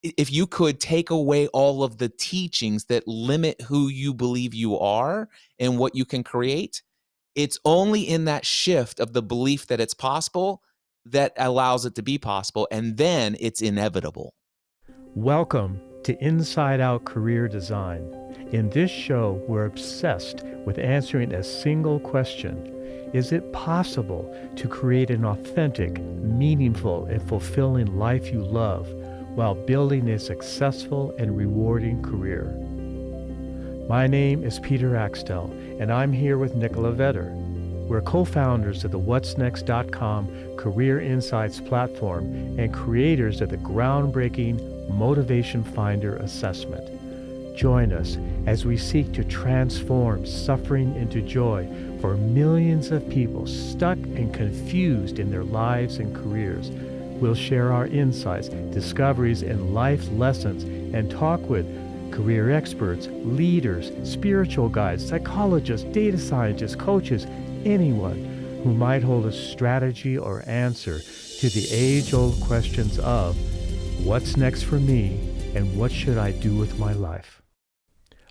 if you could take away all of the teachings that limit who you believe you are and what you can create, it's only in that shift of the belief that it's possible that allows it to be possible, and then it's inevitable. Welcome to Inside Out Career Design. In this show, we're obsessed with answering a single question. Is it possible to create an authentic, meaningful, and fulfilling life you love while building a successful and rewarding career? My name is Peter Axtell, and I'm here with Nicola Vetter. We're co-founders of the Whatsnext.com Career Insights platform and creators of the groundbreaking Motivation Finder assessment. Join us as we seek to transform suffering into joy for millions of people stuck and confused in their lives and careers. We'll share our insights, discoveries, and life lessons and talk with career experts, leaders, spiritual guides, psychologists, data scientists, coaches, anyone who might hold a strategy or answer to the age-old questions of what's next for me and what should I do with my life?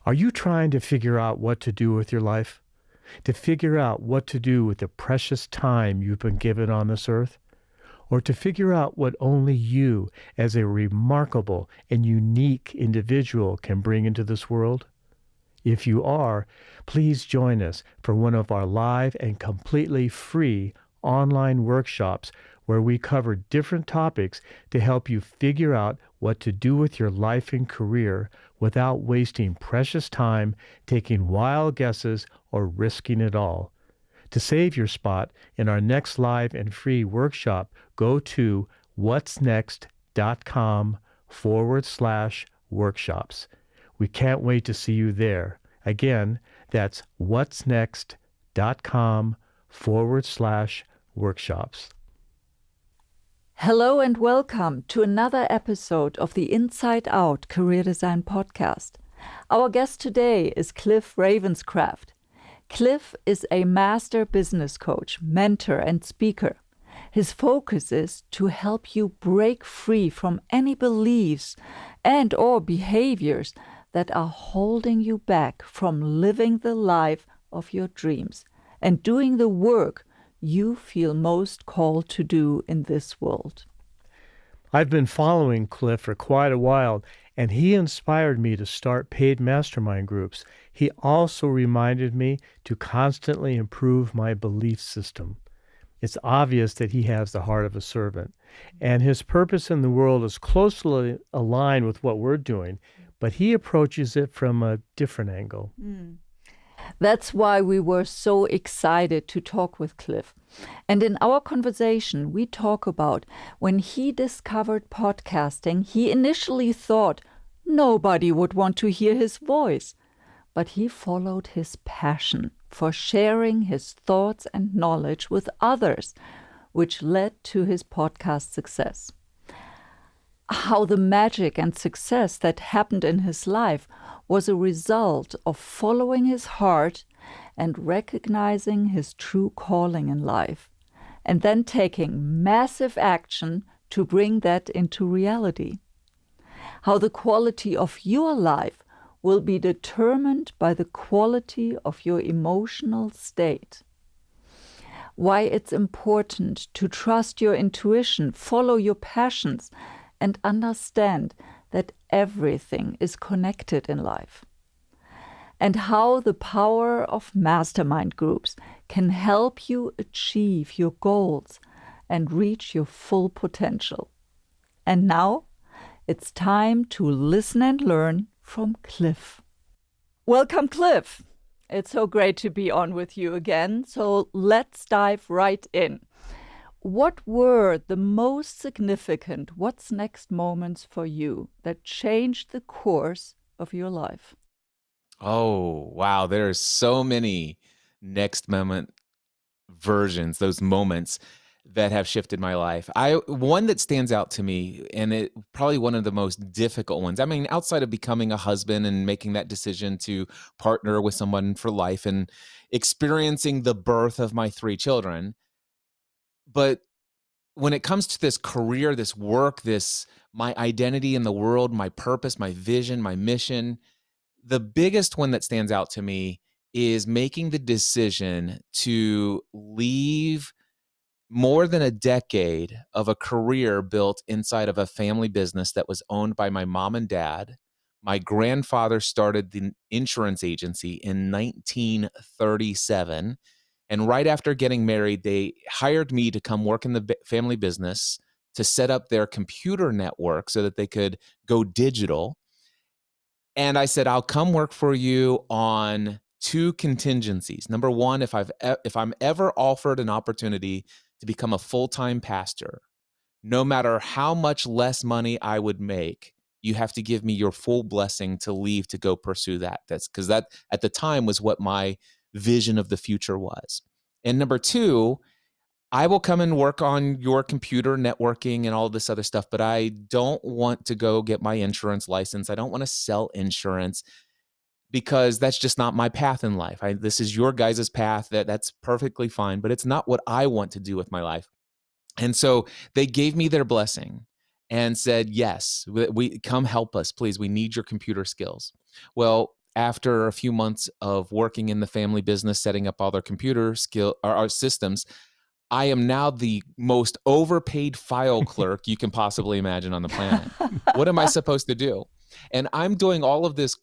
Are you trying to figure out what to do with your life? To figure out what to do with the precious time you've been given on this earth? Or to figure out what only you, as a remarkable and unique individual, can bring into this world? If you are, please join us for one of our live and completely free online workshops where we cover different topics to help you figure out what to do with your life and career without wasting precious time, taking wild guesses, or risking it all. To save your spot in our next live and free workshop, go to Whatsnext.com/workshops. We can't wait to see you there. Again, that's Whatsnext.com/workshops. Hello and welcome to another episode of the Inside Out Career Design Podcast. Our guest today is Cliff Ravenscraft. Cliff is a master business coach, mentor, and speaker. His focus is to help you break free from any beliefs and or behaviors that are holding you back from living the life of your dreams and doing the work you feel most called to do in this world. I've been following Cliff for quite a while, and he inspired me to start paid mastermind groups. He also reminded me to constantly improve my belief system. It's obvious that he has the heart of a servant, and his purpose in the world is closely aligned with what we're doing, but he approaches it from a different angle. That's why we were so excited to talk with Cliff. And in our conversation, we talk about when he discovered podcasting, he initially thought nobody would want to hear his voice. But he followed his passion for sharing his thoughts and knowledge with others, which led to his podcast success. How the magic and success that happened in his life was a result of following his heart and recognizing his true calling in life, and then taking massive action to bring that into reality. How the quality of your life will be determined by the quality of your emotional state. Why it's important to trust your intuition, follow your passions, and understand that everything is connected in life. And how the power of mastermind groups can help you achieve your goals and reach your full potential. And now it's time to listen and learn from Cliff. Welcome, Cliff. It's so great to be on with you again. So let's dive right in. What were the most significant what's next moments for you that changed the course of your life? Oh, wow. There are so many next moment versions, those moments that have shifted my life. One that stands out to me, and it probably one of the most difficult ones. I mean, outside of becoming a husband and making that decision to partner with someone for life and experiencing the birth of my 3 children, but when it comes to this career, this work, this my identity in the world, my purpose, my vision, my mission, the biggest one that stands out to me is making the decision to leave more than a decade of a career built inside of a family business that was owned by my mom and dad. My grandfather started the insurance agency in 1937. And right after getting married, they hired me to come work in the family business to set up their computer network so that they could go digital. And I said, I'll come work for you on two contingencies. Number one, if I'm ever offered an opportunity to become a full-time pastor, no matter how much less money I would make, you have to give me your full blessing to leave to go pursue that. That's because that at the time was what my vision of the future was. And number two, I will come and work on your computer networking and all this other stuff, but I don't want to go get my insurance license. I don't want to sell insurance because that's just not my path in life. This is your guys' path. That's perfectly fine, but it's not what I want to do with my life. And so they gave me their blessing and said, yes, we come help us, please. We need your computer skills. Well, after a few months of working in the family business, setting up all their computer skill or our systems, I am now the most overpaid file clerk you can possibly imagine on the planet. What am I supposed to do? And I'm doing all of this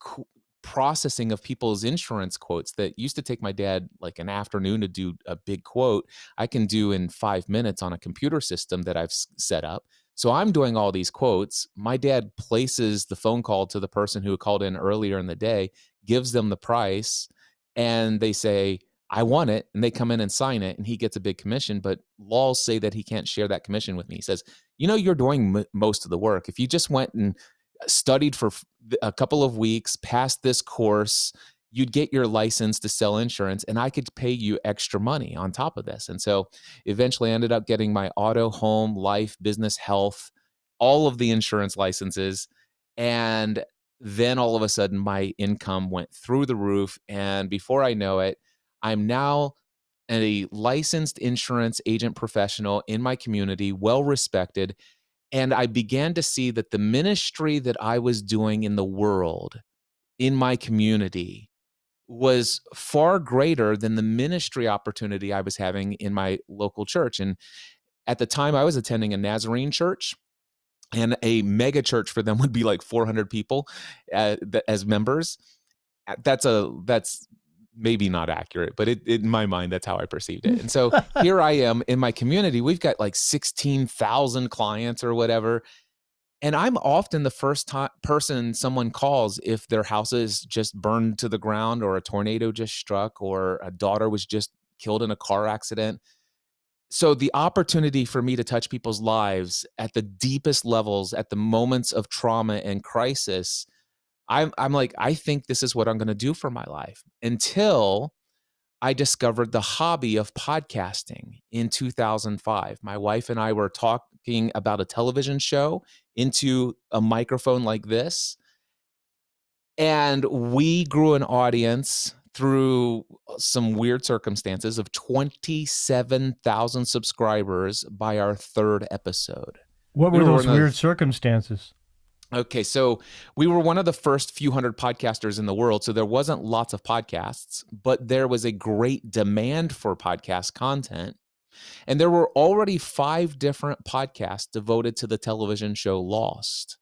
processing of people's insurance quotes that used to take my dad like an afternoon to do a big quote. I can do in 5 minutes on a computer system that I've set up. So I'm doing all these quotes. My dad places the phone call to the person who called in earlier in the day, gives them the price, and they say, I want it, and they come in and sign it, and he gets a big commission, but laws say that he can't share that commission with me. He says, you're doing most of the work. If you just went and studied for a couple of weeks, passed this course, you'd get your license to sell insurance, and I could pay you extra money on top of this. And so eventually I ended up getting my auto, home, life, business, health, all of the insurance licenses. And then all of a sudden my income went through the roof. And before I know it, I'm now a licensed insurance agent professional in my community, well respected. And I began to see that the ministry that I was doing in the world, in my community, was far greater than the ministry opportunity I was having in my local church. And at the time, I was attending a Nazarene church, and a mega church for them would be like 400 people as members. That's maybe not accurate, but in my mind, that's how I perceived it. And so here I am in my community. We've got like 16,000 clients or whatever. And I'm often the first person someone calls if their house is just burned to the ground, or a tornado just struck, or a daughter was just killed in a car accident. So the opportunity for me to touch people's lives at the deepest levels, at the moments of trauma and crisis, I'm like, I think this is what I'm going to do for my life, until I discovered the hobby of podcasting in 2005. My wife and I were talking about a television show into a microphone like this, and we grew an audience through some weird circumstances of 27,000 subscribers by our third episode. What We were were those one of weird circumstances? Okay, so we were one of the first few hundred podcasters in the world. So there wasn't lots of podcasts, but there was a great demand for podcast content. And there were already 5 different podcasts devoted to the television show Lost,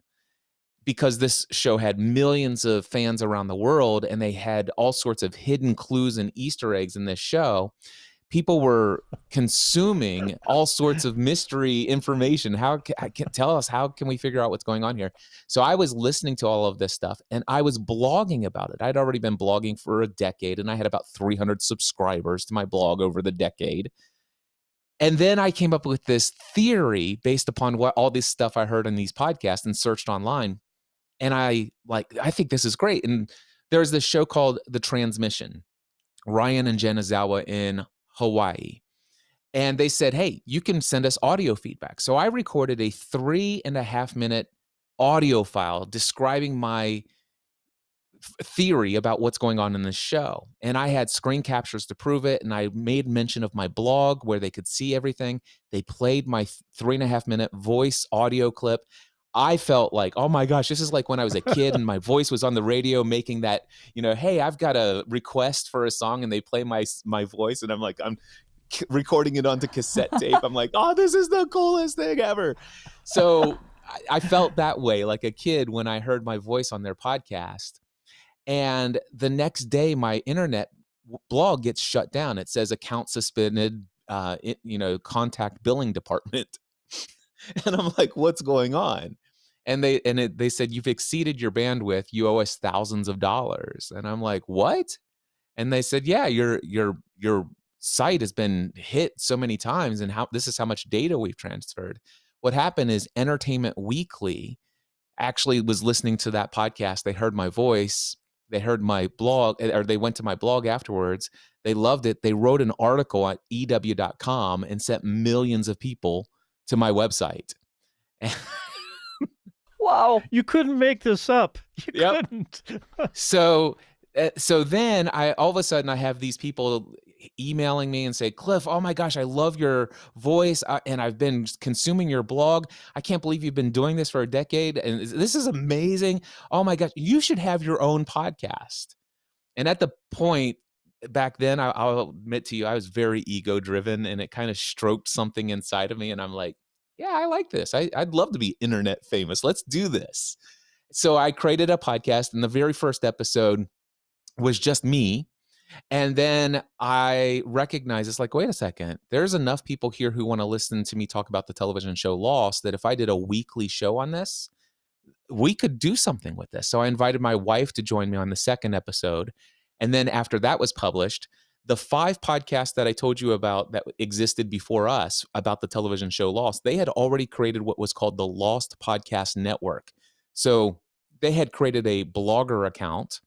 because this show had millions of fans around the world, and they had all sorts of hidden clues and Easter eggs in this show. People were consuming all sorts of mystery information. Tell us, how can we figure out what's going on here? So I was listening to all of this stuff, and I was blogging about it. I'd already been blogging for a decade, and I had about 300 subscribers to my blog over the decade. And then I came up with this theory based upon what all this stuff I heard in these podcasts and searched online. And I think this is great. And there's this show called The Transmission, Ryan and Jen Azawa in Hawaii. And they said, hey, you can send us audio feedback. So I recorded a 3.5-minute audio file describing my theory about what's going on in this show. And I had screen captures to prove it. And I made mention of my blog where they could see everything. They played my 3.5-minute voice audio clip. I felt like, oh my gosh, this is like when I was a kid and my voice was on the radio making that, hey, I've got a request for a song, and they play my voice, and I'm recording it onto cassette tape. I'm like, oh, this is the coolest thing ever. So I felt that way like a kid when I heard my voice on their podcast. And the next day, my internet blog gets shut down. It says account suspended, contact billing department. And I'm like, what's going on? And they said, you've exceeded your bandwidth. You owe us thousands of dollars. And I'm like, what? And they said, yeah, your site has been hit so many times, and this is how much data we've transferred. What happened is Entertainment Weekly actually was listening to that podcast. They heard my voice. They heard my blog, or they went to my blog afterwards. They loved it. They wrote an article at EW.com and sent millions of people to my website. Wow. You couldn't make this up. You couldn't. So then all of a sudden I have these people emailing me and say, Cliff, oh my gosh, I love your voice, and I've been consuming your blog. I can't believe you've been doing this for a decade, and this is amazing. Oh my gosh, you should have your own podcast. And at the point back then, I'll admit to you, I was very ego driven, and it kind of stroked something inside of me. And I'm like, yeah, I like this. I'd love to be internet famous. Let's do this. So I created a podcast, and the very first episode was just me. And then I recognized, it's like, wait a second, there's enough people here who want to listen to me talk about the television show Lost that if I did a weekly show on this, we could do something with this. So I invited my wife to join me on the second episode. And then after that was published, the 5 podcasts that I told you about that existed before us about the television show Lost, they had already created what was called the Lost Podcast Network. So they had created a blogger account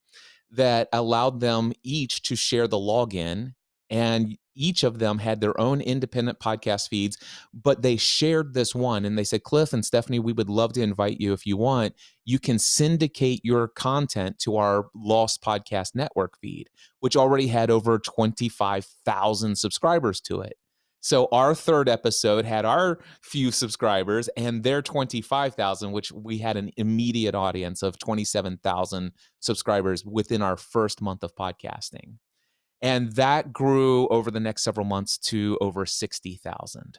that allowed them each to share the login, and each of them had their own independent podcast feeds, but they shared this one. And they said, Cliff and Stephanie, we would love to invite you if you want. You can syndicate your content to our Lost Podcast Network feed, which already had over 25,000 subscribers to it. So our third episode had our few subscribers and their 25,000, which we had an immediate audience of 27,000 subscribers within our first month of podcasting. And that grew over the next several months to over 60,000.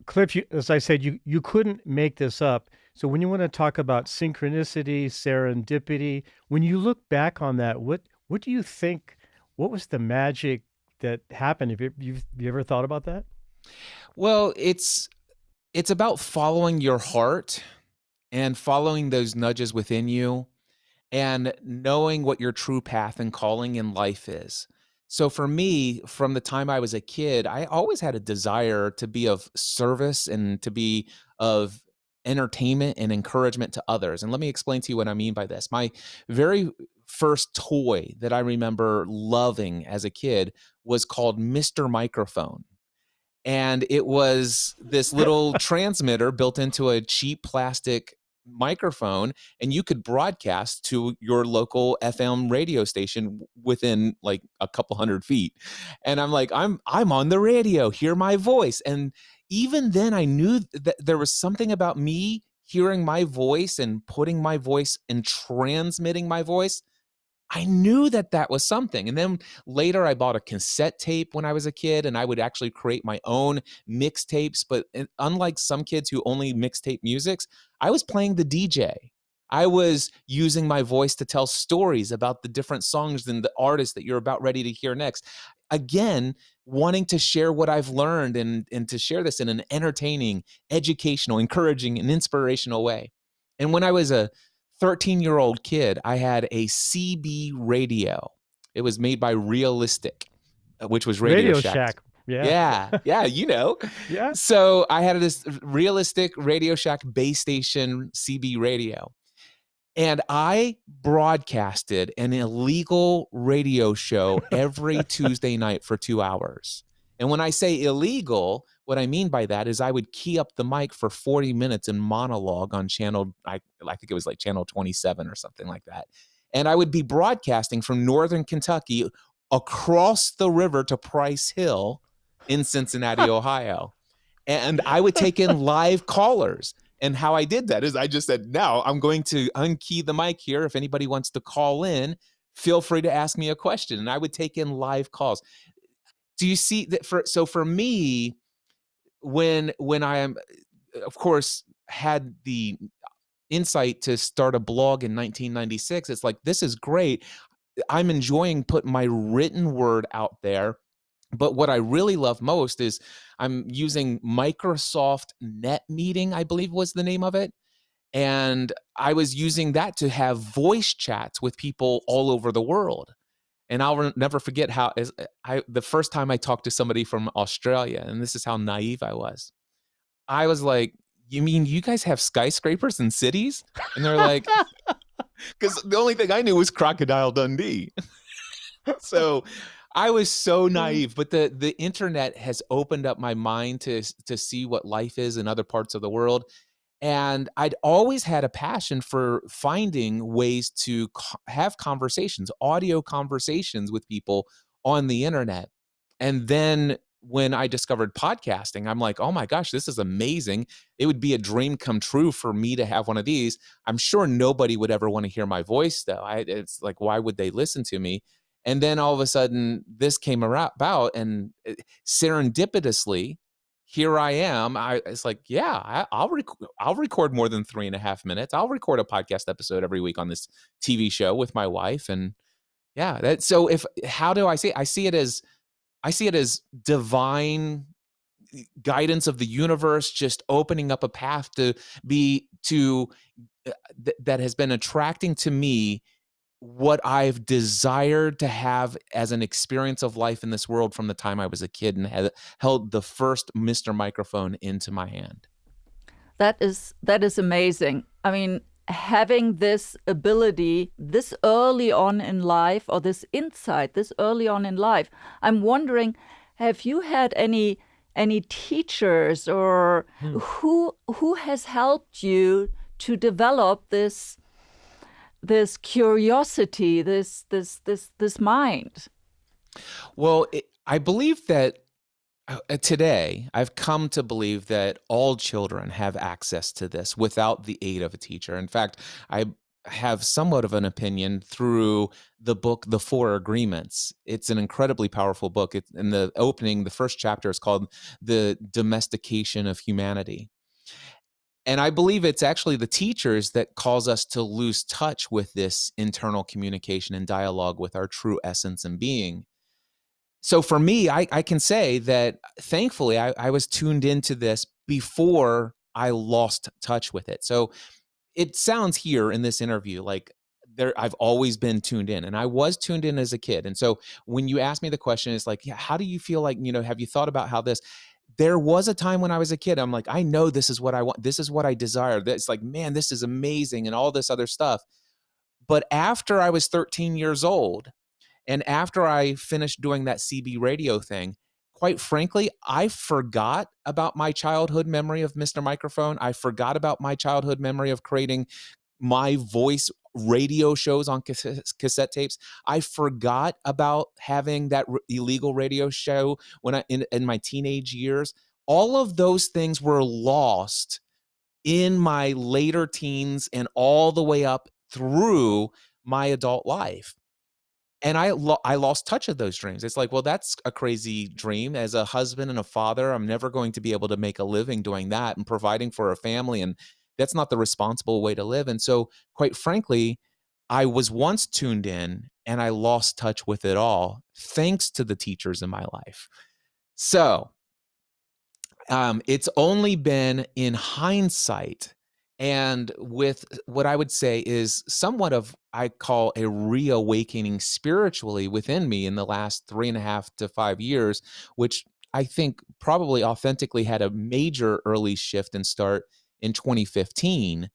Cliff, as I said, you couldn't make this up. So when you want to talk about synchronicity, serendipity, when you look back on that, what do you think, what was the magic that happened? Have you ever thought about that? Well, it's about following your heart and following those nudges within you and knowing what your true path and calling in life is. So for me, from the time I was a kid, I always had a desire to be of service and to be of entertainment and encouragement to others. And let me explain to you what I mean by this. My very first toy that I remember loving as a kid was called Mr. Microphone. And it was this little transmitter built into a cheap plastic microphone, and you could broadcast to your local FM radio station within like a couple hundred feet. And I'm like, I'm on the radio, hear my voice. And even then I knew that there was something about me hearing my voice and putting my voice and transmitting my voice. I knew that was something. And then later I bought a cassette tape when I was a kid, and I would actually create my own mixtapes. But unlike some kids who only mixtape musics, I was playing the DJ. I was using my voice to tell stories about the different songs and the artists that you're about ready to hear next. Again, wanting to share what I've learned and to share this in an entertaining, educational, encouraging, and inspirational way. And when I was a 13-year-old kid, I had a CB radio. It was made by Realistic, which was Radio Shack. Yeah. Yeah, Yeah. So I had this Realistic Radio Shack base station CB radio. And I broadcasted an illegal radio show every Tuesday night for 2 hours. And when I say illegal, what I mean by that is I would key up the mic for 40 minutes and monologue on channel, I think it was like channel 27 or something like that. And I would be broadcasting from Northern Kentucky across the river to Price Hill in Cincinnati, Ohio. And I would take in live callers. And how I did that is I just said, now I'm going to unkey the mic here. If anybody wants to call in, feel free to ask me a question. And I would take in live calls. Do you see that? For me, when I am, of course, had the insight to start a blog in 1996, it's like, this is great. I'm enjoying putting my written word out there. But what I really love most is I'm using Microsoft Net Meeting, I believe was the name of it. And I was using that to have voice chats with people all over the world. And I'll never forget how the first time I talked to somebody from Australia, and this is how naive I was. I was like, "You mean you guys have skyscrapers in cities?" And they're like, because the only thing I knew was Crocodile Dundee. So I was so naive, but the internet has opened up my mind to see what life is in other parts of the world. And I'd always had a passion for finding ways to have conversations, audio conversations with people on the internet. And then when I discovered podcasting, I'm like, oh my gosh, this is amazing. It would be a dream come true for me to have one of these. I'm sure nobody would ever want to hear my voice, though. It's like, why would they listen to me? And then all of a sudden, this came about, and serendipitously, here I am. It's like, yeah, I'll record more than 3.5 minutes. I'll record a podcast episode every week on this TV show with my wife. And yeah, so how do I see it? I see it as divine guidance of the universe, just opening up a path that has been attracting to me what I've desired to have as an experience of life in this world from the time I was a kid and had held the first Mr. Microphone into my hand. That is amazing. I mean, having this ability this early on in life, or this insight this early on in life, I'm wondering, have you had any teachers or who has helped you to develop this curiosity, this mind? Well, I believe that today I've come to believe that all children have access to this without the aid of a teacher. In fact, I have somewhat of an opinion through the book, The Four Agreements. It's an incredibly powerful book. It's in the opening, the first chapter is called The Domestication of Humanity. And I believe it's actually the teachers that cause us to lose touch with this internal communication and dialogue with our true essence and being. So for me, I can say that thankfully I was tuned into this before I lost touch with it. So it sounds here in this interview like I've always been tuned in, and I was tuned in as a kid. And so when you ask me the question, it's like, yeah, how do you feel like, have you thought about how this? There was a time when I was a kid, I'm like, I know this is what I want. This is what I desire. It's like, man, this is amazing and all this other stuff. But after I was 13 years old, and after I finished doing that CB radio thing, quite frankly, I forgot about my childhood memory of Mr. Microphone. I forgot about my childhood memory of creating my voice radio shows on cassette tapes. I forgot about having that illegal radio show when in my teenage years. All of those things were lost in my later teens and all the way up through my adult life. And I lost touch of those dreams. It's like, well, that's a crazy dream. As a husband and a father, I'm never going to be able to make a living doing that and providing for a family. And that's not the responsible way to live. And so, quite frankly, I was once tuned in and I lost touch with it all, thanks to the teachers in my life. So it's only been in hindsight and with what I would say is somewhat of, I call a reawakening spiritually within me in the last 3.5 to 5 years, which I think probably authentically had a major early shift and start in 2015.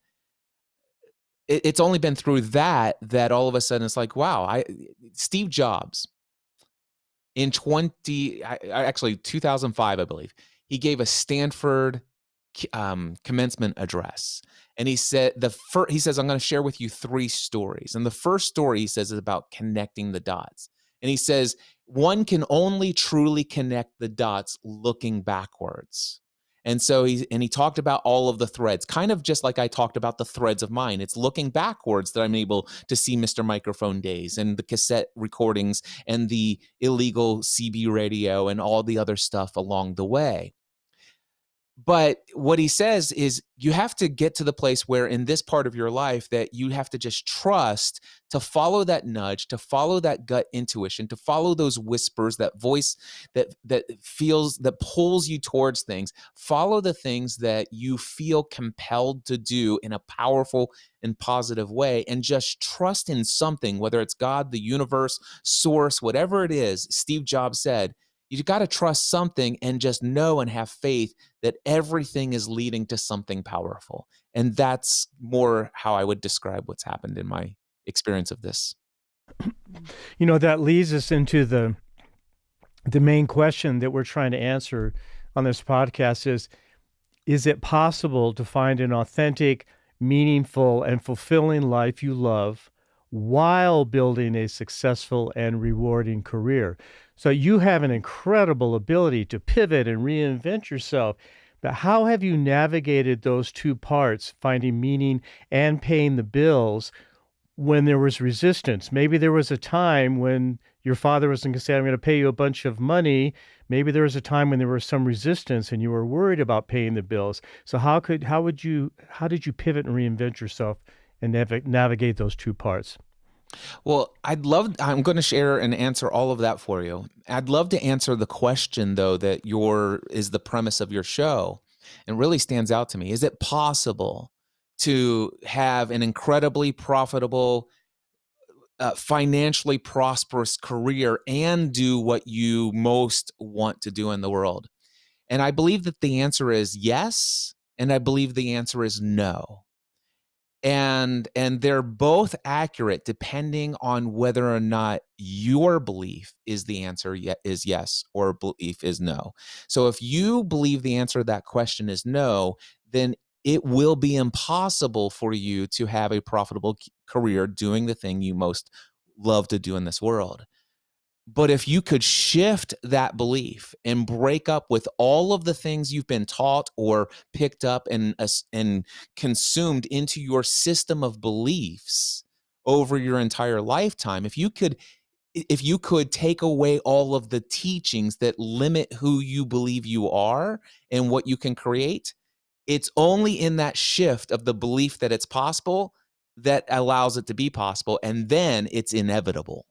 It's only been through that all of a sudden it's like, wow, Steve Jobs in actually 2005, I believe. he gave a Stanford commencement address. And he said, he says, I'm going to share with you 3 stories. And the first story, he says, is about connecting the dots. And he says, one can only truly connect the dots looking backwards. And so he talked about all of the threads, kind of just like I talked about the threads of mine. It's looking backwards that I'm able to see Mr. Microphone days and the cassette recordings and the illegal CB radio and all the other stuff along the way. But what he says is you have to get to the place where in this part of your life that you have to just trust to follow that nudge, to follow that gut intuition, to follow those whispers, that voice that pulls you towards things. Follow the things that you feel compelled to do in a powerful and positive way, and just trust in something, whether it's God, the universe, source, whatever it is. Steve Jobs said, you got to trust something and just know and have faith that everything is leading to something powerful. And that's more how I would describe what's happened in my experience of this. That leads us into the main question that we're trying to answer on this podcast is it possible to find an authentic, meaningful, and fulfilling life you love while building a successful and rewarding career? So you have an incredible ability to pivot and reinvent yourself. But how have you navigated those 2 parts, finding meaning and paying the bills, when there was resistance? Maybe there was a time when your father was going to say, I'm going to pay you a bunch of money. Maybe there was a time when there was some resistance and you were worried about paying the bills. So how did you pivot and reinvent yourself and navigate those 2 parts? Well, I'm going to share and answer all of that for you. I'd love to answer the question, though, that is the premise of your show and really stands out to me. Is it possible to have an incredibly profitable, financially prosperous career and do what you most want to do in the world? And I believe that the answer is yes, and I believe the answer is no. And they're both accurate depending on whether or not your belief is the answer is yes or belief is no. So if you believe the answer to that question is no, then it will be impossible for you to have a profitable career doing the thing you most love to do in this world. But if you could shift that belief and break up with all of the things you've been taught or picked up and consumed into your system of beliefs over your entire lifetime, if you could take away all of the teachings that limit who you believe you are and what you can create, it's only in that shift of the belief that it's possible that allows it to be possible, and then it's inevitable.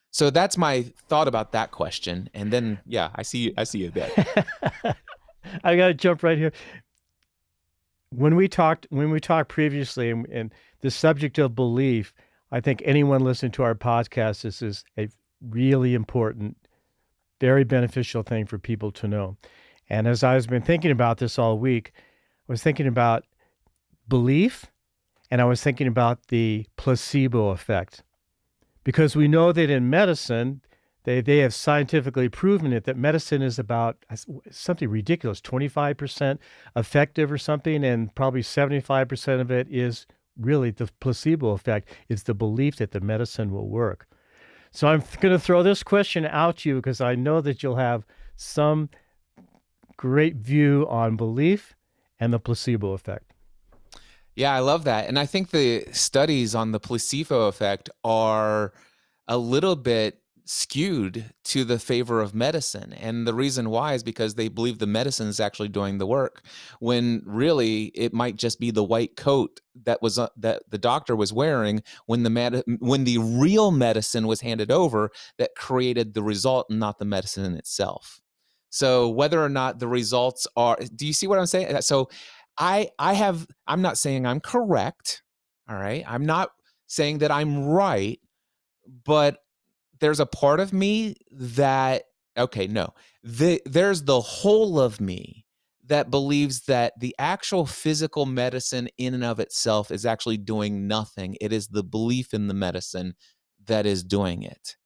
So that's my thought about that question. And then, yeah, I see you there. I got to jump right here. When we talked previously, and the subject of belief, I think anyone listening to our podcast, this is a really important, very beneficial thing for people to know. And as I've been thinking about this all week, I was thinking about belief, and I was thinking about the placebo effect. Because we know that in medicine, they have scientifically proven it, that medicine is about something ridiculous, 25% effective or something, and probably 75% of it is really the placebo effect. It's the belief that the medicine will work. So I'm going to throw this question out to you because I know that you'll have some great view on belief and the placebo effect. Yeah, I love that. And I think the studies on the placebo effect are a little bit skewed to the favor of medicine. And the reason why is because they believe the medicine is actually doing the work, when really it might just be the white coat that the doctor was wearing when the real medicine was handed over that created the result, and not the medicine itself. So whether or not the results are, do you see what I'm saying? So I'm not saying I'm correct. All right. I'm not saying that I'm right, but there's a part of me that, there's the whole of me that believes that the actual physical medicine in and of itself is actually doing nothing. It is the belief in the medicine that is doing it.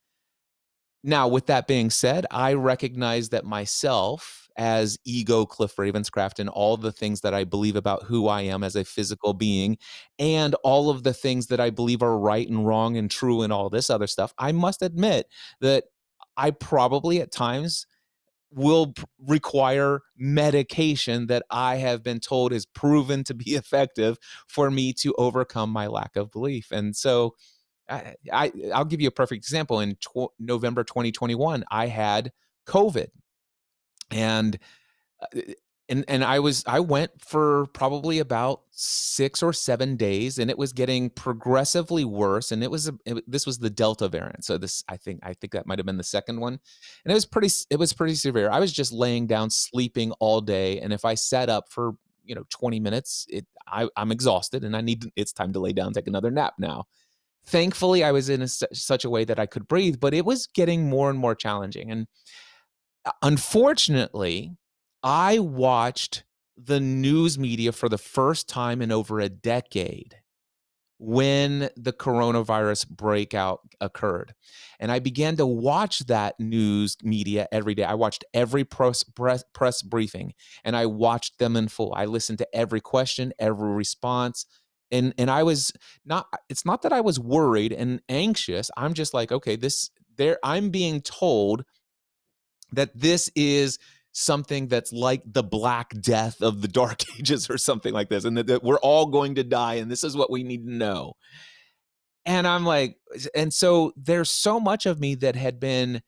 Now, with that being said, I recognize that myself as ego Cliff Ravenscraft and all the things that I believe about who I am as a physical being and all of the things that I believe are right and wrong and true and all this other stuff, I must admit that I probably at times will require medication that I have been told is proven to be effective for me to overcome my lack of belief. And so I'll give you a perfect example. In November 2021, I had COVID, and uh, and I went for probably about 6 or 7 days, and it was getting progressively worse, and this was the Delta variant. So this I think that might have been the second one. And it was pretty severe. I was just laying down sleeping all day, and if I sat up for, 20 minutes, I'm exhausted and it's time to lay down, take another nap now. Thankfully, I was in such a way that I could breathe, but it was getting more and more challenging. And unfortunately, I watched the news media for the first time in over a decade when the coronavirus breakout occurred. And I began to watch that news media every day. I watched every press briefing, and I watched them in full. I listened to every question, every response. And I was not, it's not that I was worried and anxious. I'm just like, okay, I'm being told that this is something that's like the Black Death of the Dark Ages or something like this, and that we're all going to die, and this is what we need to know. And I'm like, and so there's so much of me that had been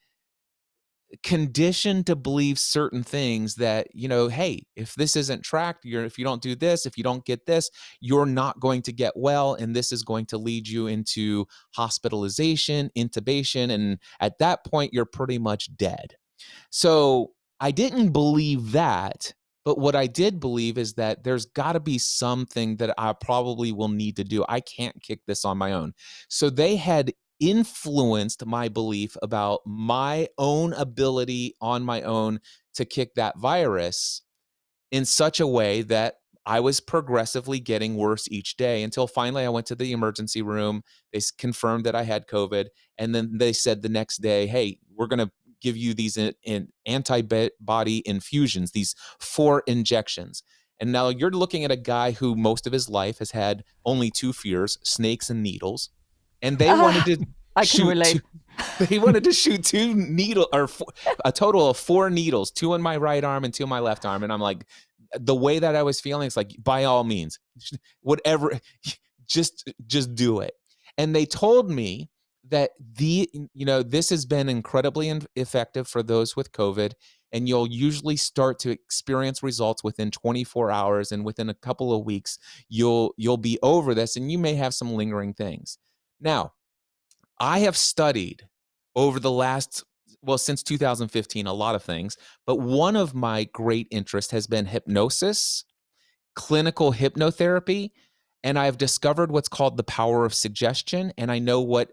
conditioned to believe certain things that, hey, if this isn't tracked, if you don't do this, if you don't get this, you're not going to get well, and this is going to lead you into hospitalization, intubation, and at that point, you're pretty much dead. So I didn't believe that, but what I did believe is that there's got to be something that I probably will need to do. I can't kick this on my own. So they had influenced my belief about my own ability on my own to kick that virus in such a way that I was progressively getting worse each day until finally I went to the emergency room. They confirmed that I had COVID. And then they said the next day, hey, we're going to give you these antibody infusions, these 4 injections. And now you're looking at a guy who most of his life has had only 2 fears, snakes and needles. And they wanted to I can shoot relate. they wanted to shoot 2 needle or a total of 4 needles, 2 in my right arm and 2 in my left arm. And I'm like, the way that I was feeling, it's like, by all means, whatever, just do it. And they told me that this has been incredibly effective for those with COVID, and you'll usually start to experience results within 24 hours, and within a couple of weeks, you'll be over this, and you may have some lingering things. Now, I have studied over the since 2015, a lot of things, but one of my great interests has been hypnosis, clinical hypnotherapy, and I've discovered what's called the power of suggestion, and I know what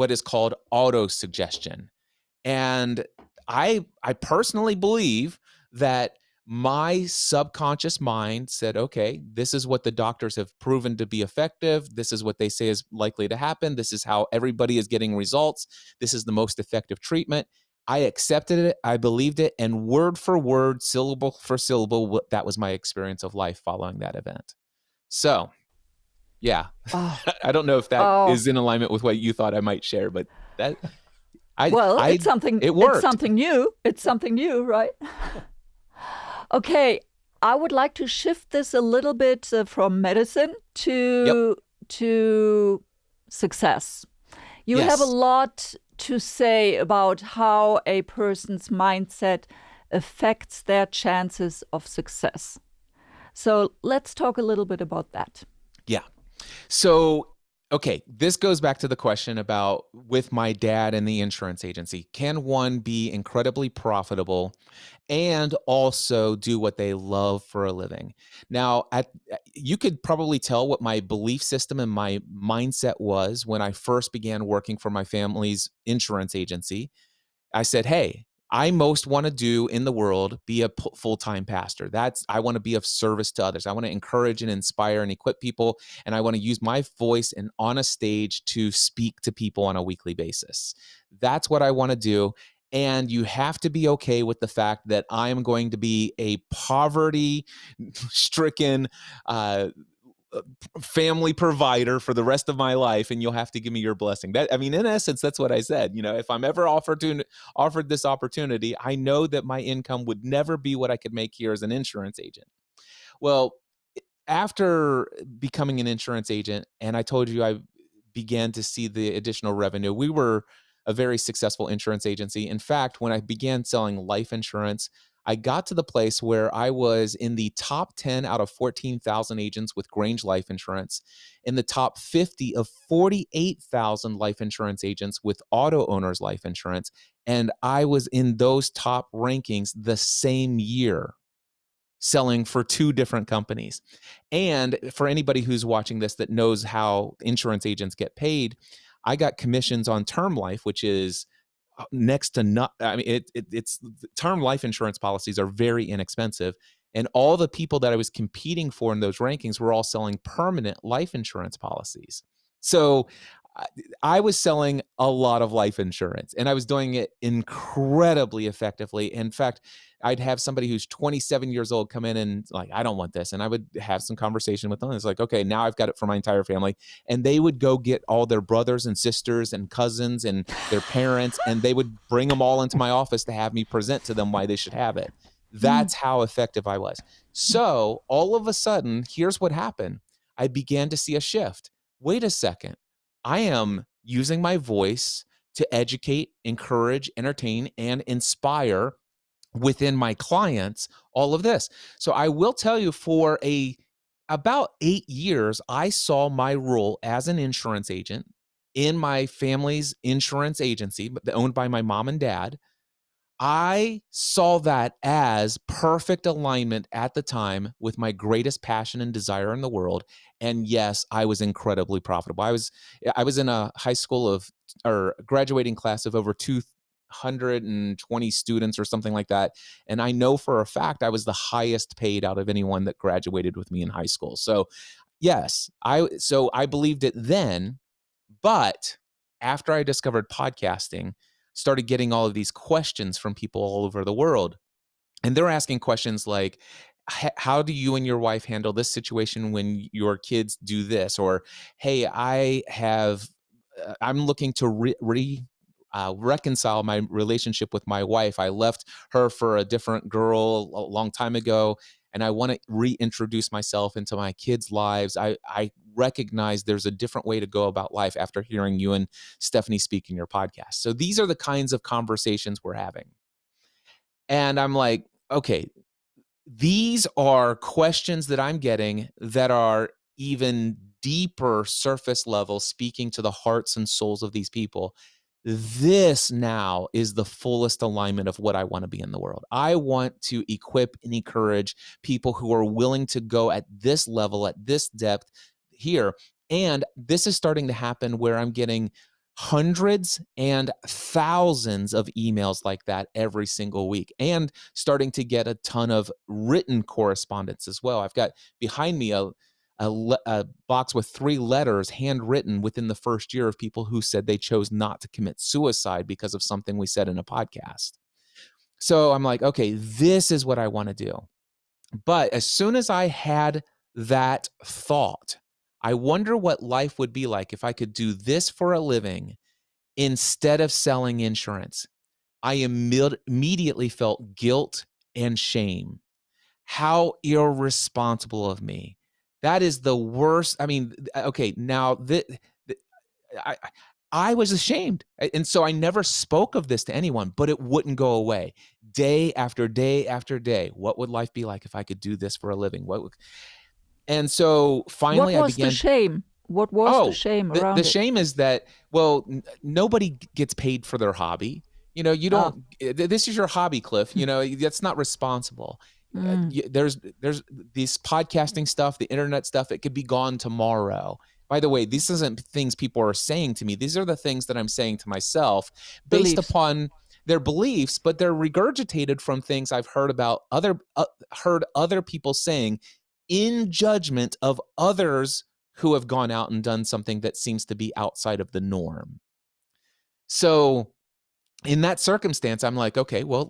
is called autosuggestion. And I personally believe that my subconscious mind said, okay, this is what the doctors have proven to be effective. This is what they say is likely to happen. This is how everybody is getting results. This is the most effective treatment. I accepted it. I believed it. And word for word, syllable for syllable, that was my experience of life following that event. So, yeah, Oh, I don't know if that oh. is in alignment with what you thought I might share, but that Well, I it's something. it It's worked. something new. It's something new, right? Okay, I would like to shift this a little bit from medicine Yep. to success. You have a Yes. lot to say about how a person's mindset affects their chances of success. So let's talk a little bit about that. Yeah. So, okay, this goes back to the question about with my dad and the insurance agency. Can one be incredibly profitable and also do what they love for a living? Now, you could probably tell what my belief system and my mindset was when I first began working for my family's insurance agency. I said, hey, I most want to do in the world be a full-time pastor. I want to be of service to others. I want to encourage and inspire and equip people. And I want to use my voice and on a stage to speak to people on a weekly basis. That's what I want to do. And you have to be okay with the fact that I am going to be a poverty-stricken family provider for the rest of my life, and you'll have to give me your blessing. That, I mean, in essence, that's what I said. If I'm ever offered this opportunity, I know that my income would never be what I could make here as an insurance agent. Well, after becoming an insurance agent, and I told you I began to see the additional revenue, we were a very successful insurance agency. In fact, when I began selling life insurance, I got to the place where I was in the top 10 out of 14,000 agents with Grange Life Insurance, in the top 50 of 48,000 life insurance agents with Auto Owners Life Insurance. And I was in those top rankings the same year, selling for two different companies. And for anybody who's watching this that knows how insurance agents get paid, I got commissions on term life, which is next to not. I mean, it's term life insurance policies are very inexpensive. And all the people that I was competing for in those rankings were all selling permanent life insurance policies. So I was selling a lot of life insurance, and I was doing it incredibly effectively. In fact, I'd have somebody who's 27 years old come in and like, I don't want this. And I would have some conversation with them. It's like, okay, now I've got it for my entire family. And they would go get all their brothers and sisters and cousins and their parents, and they would bring them all into my office to have me present to them why they should have it. That's how effective I was. So all of a sudden, here's what happened. I began to see a shift. Wait a second. I am using my voice to educate, encourage, entertain, and inspire within my clients, all of this. So I will tell you, for about 8 years, I saw my role as an insurance agent in my family's insurance agency, owned by my mom and dad. I saw that as perfect alignment at the time with my greatest passion and desire in the world. And yes, I was incredibly profitable. I was in a high school or graduating class of over 220 students or something like that. And I know for a fact I was the highest paid out of anyone that graduated with me in high school. So yes, I believed it then, but after I discovered podcasting, started getting all of these questions from people all over the world. And they're asking questions like, how do you and your wife handle this situation when your kids do this? Or, hey, I'm looking to reconcile my relationship with my wife. I left her for a different girl a long time ago, and I want to reintroduce myself into my kids' lives. I recognize there's a different way to go about life after hearing you and Stephanie speak in your podcast. So these are the kinds of conversations we're having. And I'm like, okay, these are questions that I'm getting that are even deeper surface level, speaking to the hearts and souls of these people. This now is the fullest alignment of what I want to be in the world. I want to equip and encourage people who are willing to go at this level, at this depth here. And this is starting to happen where I'm getting hundreds and thousands of emails like that every single week, and starting to get a ton of written correspondence as well. I've got behind me a box with 3 letters handwritten within the first year of people who said they chose not to commit suicide because of something we said in a podcast. So I'm like, okay, this is what I want to do. But as soon as I had that thought, I wonder what life would be like if I could do this for a living instead of selling insurance. I immediately felt guilt and shame. How irresponsible of me. That is the worst. I mean, okay, now I, I was ashamed. And so I never spoke of this to anyone, but it wouldn't go away. Day after day after day. What would life be like if I could do this for a living? And so What finally I was the began. shame? What was the shame around The it? shame is that, well, nobody gets paid for their hobby. You don't, this is your hobby, Cliff. That's not responsible. There's this podcasting stuff, the internet stuff, it could be gone tomorrow. By the way, these isn't things people are saying to me. These are the things that I'm saying to myself based Beliefs. upon their beliefs, but they're regurgitated from things I've heard about heard other people saying in judgment of others who have gone out and done something that seems to be outside of the norm. So in that circumstance, I'm like, okay, well,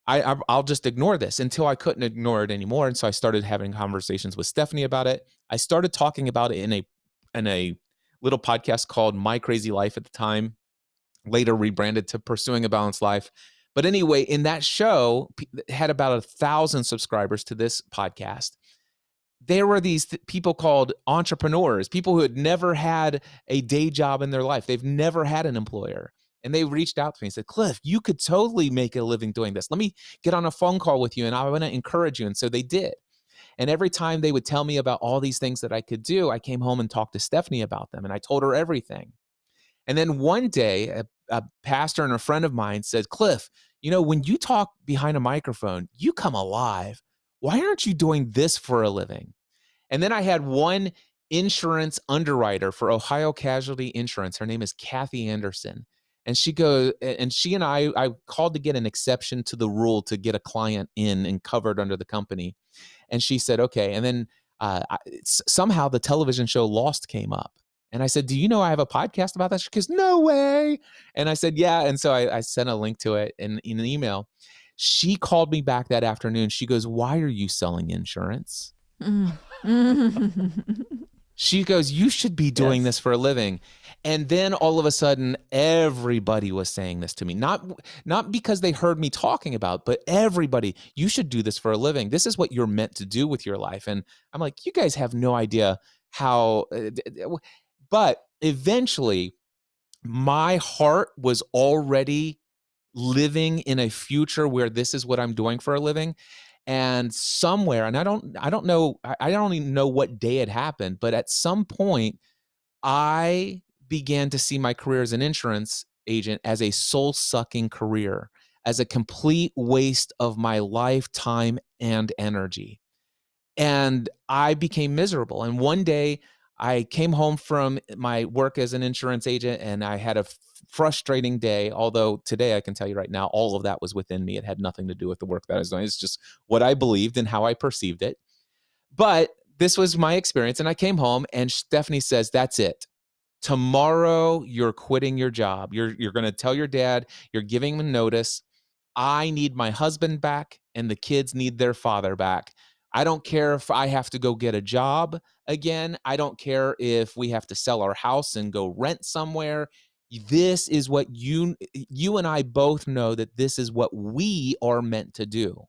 I'll just ignore this until I couldn't ignore it anymore. And so I started having conversations with Stephanie about it. I started talking about it in a little podcast called My Crazy Life at the time, later rebranded to Pursuing a Balanced Life. But anyway, in that show, had about 1,000 subscribers to this podcast. There were these people called entrepreneurs, people who had never had a day job in their life. They've never had an employer. And they reached out to me and said, Cliff, you could totally make a living doing this. Let me get on a phone call with you and I want to encourage you. And so they did. And every time they would tell me about all these things that I could do, I came home and talked to Stephanie about them. And I told her everything. And then one day, a pastor and a friend of mine said, Cliff, when you talk behind a microphone, you come alive. Why aren't you doing this for a living? And then I had one insurance underwriter for Ohio Casualty Insurance. Her name is Kathy Anderson. And she and I called to get an exception to the rule to get a client in and covered under the company. And she said, okay. And then somehow the television show Lost came up. And I said, do you know I have a podcast about that? She goes, no way. And I said, yeah. And so I sent a link to it in an email. She called me back that afternoon. She goes, why are you selling insurance? She goes, you should be doing this for a living. And then all of a sudden, everybody was saying this to me, not because they heard me talking about, but everybody, you should do this for a living. This is what you're meant to do with your life. And I'm like, you guys have no idea how, but eventually my heart was already living in a future where this is what I'm doing for a living. And somewhere, and I don't know, I don't even know what day it happened, but at some point, I began to see my career as an insurance agent as a soul-sucking career, as a complete waste of my life, time, and energy. And I became miserable. And one day, I came home from my work as an insurance agent and I had a frustrating day. Although today I can tell you right now, all of that was within me. It had nothing to do with the work that I was doing. It's just what I believed and how I perceived it. But this was my experience. And I came home and Stephanie says, that's it. Tomorrow you're quitting your job. You're going to tell your dad, you're giving him notice. I need my husband back and the kids need their father back. I don't care if I have to go get a job again. I don't care if we have to sell our house and go rent somewhere. This is what you and I both know that this is what we are meant to do.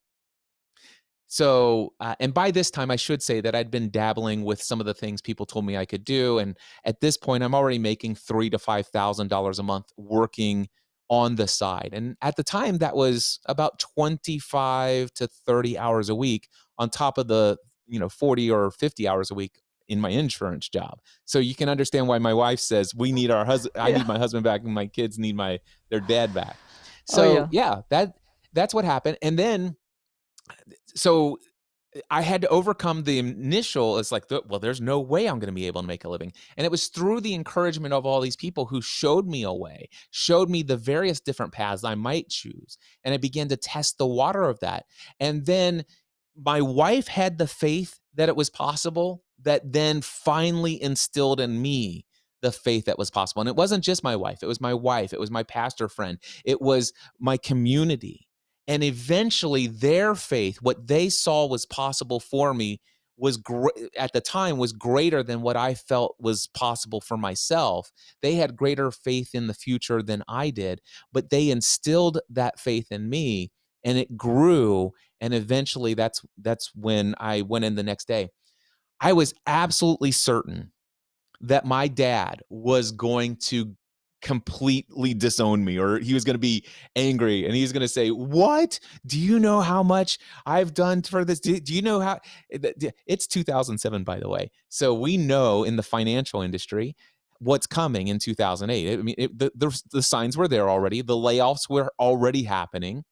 So, and by this time, I should say that I'd been dabbling with some of the things people told me I could do. And at this point, I'm already making $3,000 to $5,000 a month working on the side. And at the time, that was about 25 to 30 hours a week on top of the 40 or 50 hours a week in my insurance job. So you can understand why my wife says we need our husband. I need my husband back, and my kids need their dad back. So that's what happened. And then so I had to overcome the initial, it's like, well, there's no way I'm going to be able to make a living. And it was through the encouragement of all these people who showed me a way, showed me the various different paths I might choose. And I began to test the water of that. And then my wife had the faith that it was possible, that then finally instilled in me the faith that was possible. And it wasn't just my wife. It was my pastor friend. It was my community. And eventually their faith, what they saw was possible for me, was at the time was greater than what I felt was possible for myself. They had greater faith in the future than I did, but they instilled that faith in me and it grew. And eventually that's when I went in the next day. I was absolutely certain that my dad was going to completely disown me, or he was going to be angry and he's going to say, what? Do you know how much I've done for this? Do you know how it's 2007, by the way. So we know in the financial industry what's coming in 2008. I mean, the signs were there already. The layoffs were already happening.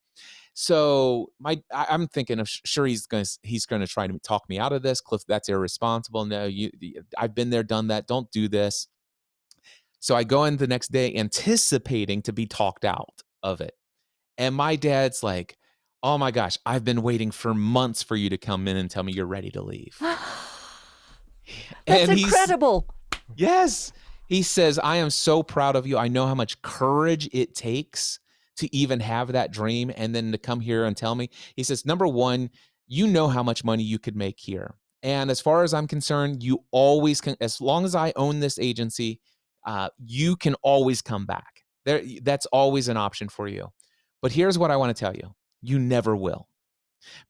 So I'm thinking of sure he's going to try to talk me out of this. Cliff, that's irresponsible. No, I've been there, done that. Don't do this. So I go in the next day anticipating to be talked out of it. And my dad's like, oh my gosh, I've been waiting for months for you to come in and tell me you're ready to leave. That's incredible. Yes. He says, I am so proud of you. I know how much courage it takes to even have that dream and then to come here and tell me. He says, number one, you know how much money you could make here. And as far as I'm concerned, you always can, as long as I own this agency, you can always come back. That's always an option for you. But here's what I want to tell you. You never will,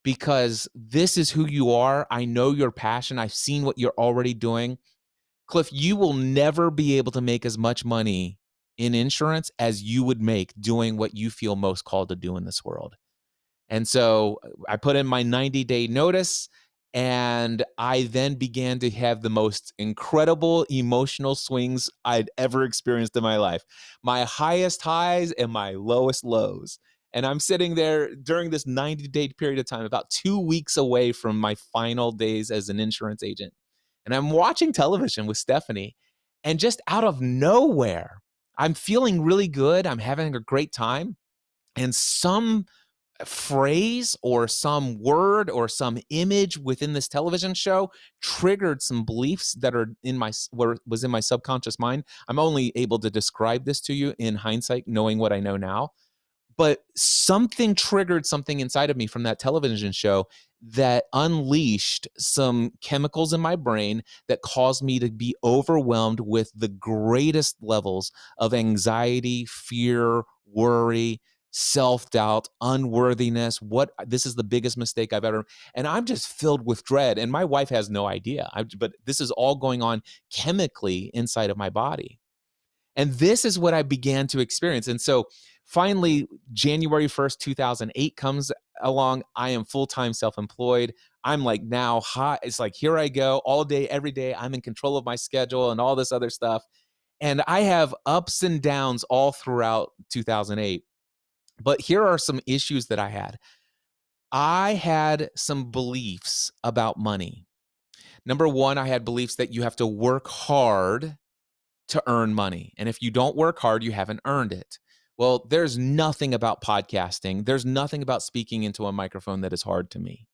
because this is who you are. I know your passion. I've seen what you're already doing. Cliff, you will never be able to make as much money in insurance as you would make doing what you feel most called to do in this world. And so I put in my 90-day notice, and I then began to have the most incredible emotional swings I'd ever experienced in my life. My highest highs and my lowest lows. And I'm sitting there during this 90-day period of time, about 2 weeks away from my final days as an insurance agent. And I'm watching television with Stephanie, and just out of nowhere, I'm feeling really good. I'm having a great time. And some phrase or some word or some image within this television show triggered some beliefs that are in my was in my subconscious mind. I'm only able to describe this to you in hindsight, knowing what I know now. But something triggered something inside of me from that television show that unleashed some chemicals in my brain that caused me to be overwhelmed with the greatest levels of anxiety, fear, worry, self-doubt, unworthiness. What This is the biggest mistake I've ever, and I'm just filled with dread. And my wife has no idea. But this is all going on chemically inside of my body. And this is what I began to experience. And so finally, January 1st, 2008 comes along. I am full-time self-employed. I'm like now hot. It's like, here I go all day, every day. I'm in control of my schedule and all this other stuff. And I have ups and downs all throughout 2008. But here are some issues that I had. I had some beliefs about money. Number one, I had beliefs that you have to work hard to earn money. And if you don't work hard, you haven't earned it. Well, there's nothing about podcasting. There's nothing about speaking into a microphone that is hard to me.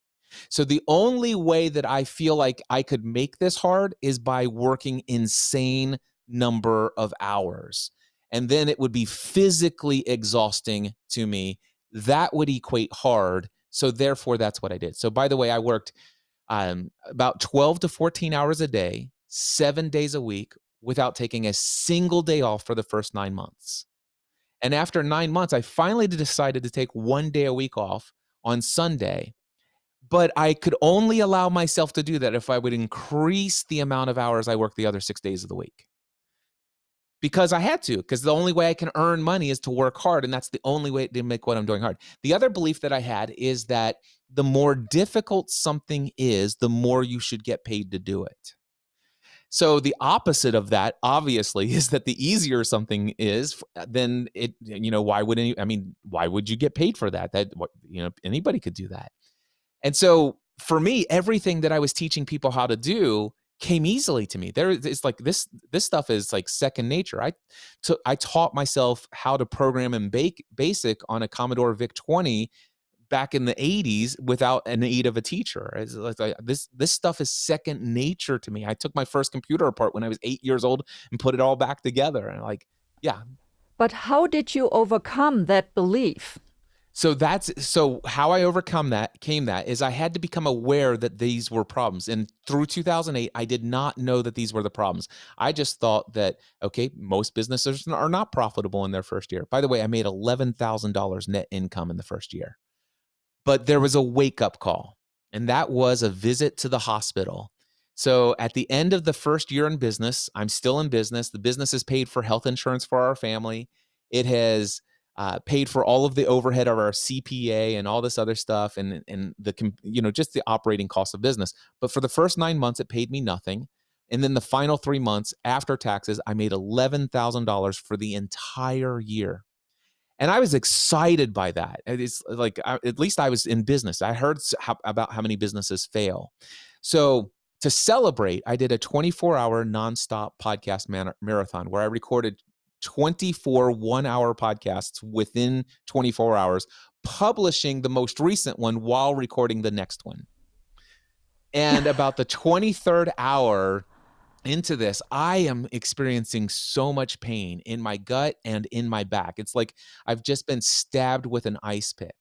So the only way that I feel like I could make this hard is by working insane number of hours. And then it would be physically exhausting to me. That would equate hard. So therefore, that's what I did. So by the way, I worked about 12 to 14 hours a day, 7 days a week, without taking a single day off for the first 9 months. And after 9 months, I finally decided to take 1 day a week off on Sunday. But I could only allow myself to do that if I would increase the amount of hours I work the other 6 days of the week. Because I had to, because the only way I can earn money is to work hard. And that's the only way to make what I'm doing hard. The other belief that I had is that the more difficult something is, the more you should get paid to do it. So the opposite of that, obviously, is that the easier something is, then it, why would why would you get paid for that? Anybody could do that. And so for me, everything that I was teaching people how to do came easily to me. It's like this stuff is like second nature. I taught myself how to program in BASIC on a Commodore VIC-20 back in the 80s without an aid of a teacher. It's like this stuff is second nature to me. I took my first computer apart when I was 8 years old and put it all back together. And yeah. But how did you overcome that belief? So how I overcome that is I had to become aware that these were problems. And through 2008, I did not know that these were the problems. I just thought that, okay, most businesses are not profitable in their first year. By the way, I made $11,000 net income in the first year. But there was a wake-up call, and that was a visit to the hospital. So at the end of the first year in business, I'm still in business. The business has paid for health insurance for our family. It has paid for all of the overhead of our CPA and all this other stuff, and just the operating cost of business. But for the first 9 months, it paid me nothing. And then the final 3 months after taxes, I made $11,000 for the entire year. And I was excited by that. It's like, at least I was in business. I heard about how many businesses fail. So to celebrate, I did a 24-hour nonstop podcast marathon where I recorded 24 one-hour podcasts within 24 hours, publishing the most recent one while recording the next one. And about the 23rd hour, into this, I am experiencing so much pain in my gut and in my back. It's like I've just been stabbed with an ice pick.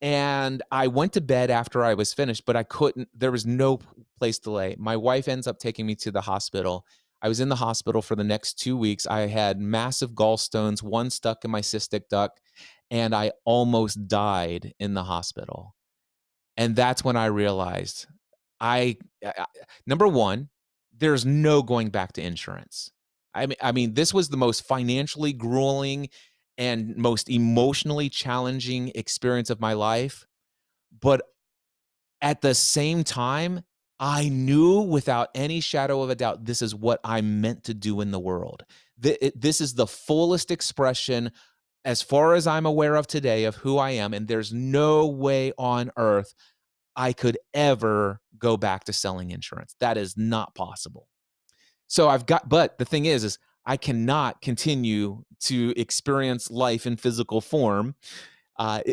And I went to bed after I was finished, but I couldn't, there was no place to lay. My wife ends up taking me to the hospital. I was in the hospital for the next 2 weeks. I had massive gallstones, one stuck in my cystic duct, and I almost died in the hospital. And that's when I realized I number one, there's no going back to insurance. I mean, this was the most financially grueling and most emotionally challenging experience of my life. But at the same time, I knew without any shadow of a doubt, this is what I'm meant to do in the world. This is the fullest expression, as far as I'm aware of today, of who I am. And there's no way on earth I could ever go back to selling insurance. That is not possible. So but the thing is I cannot continue to experience life in physical form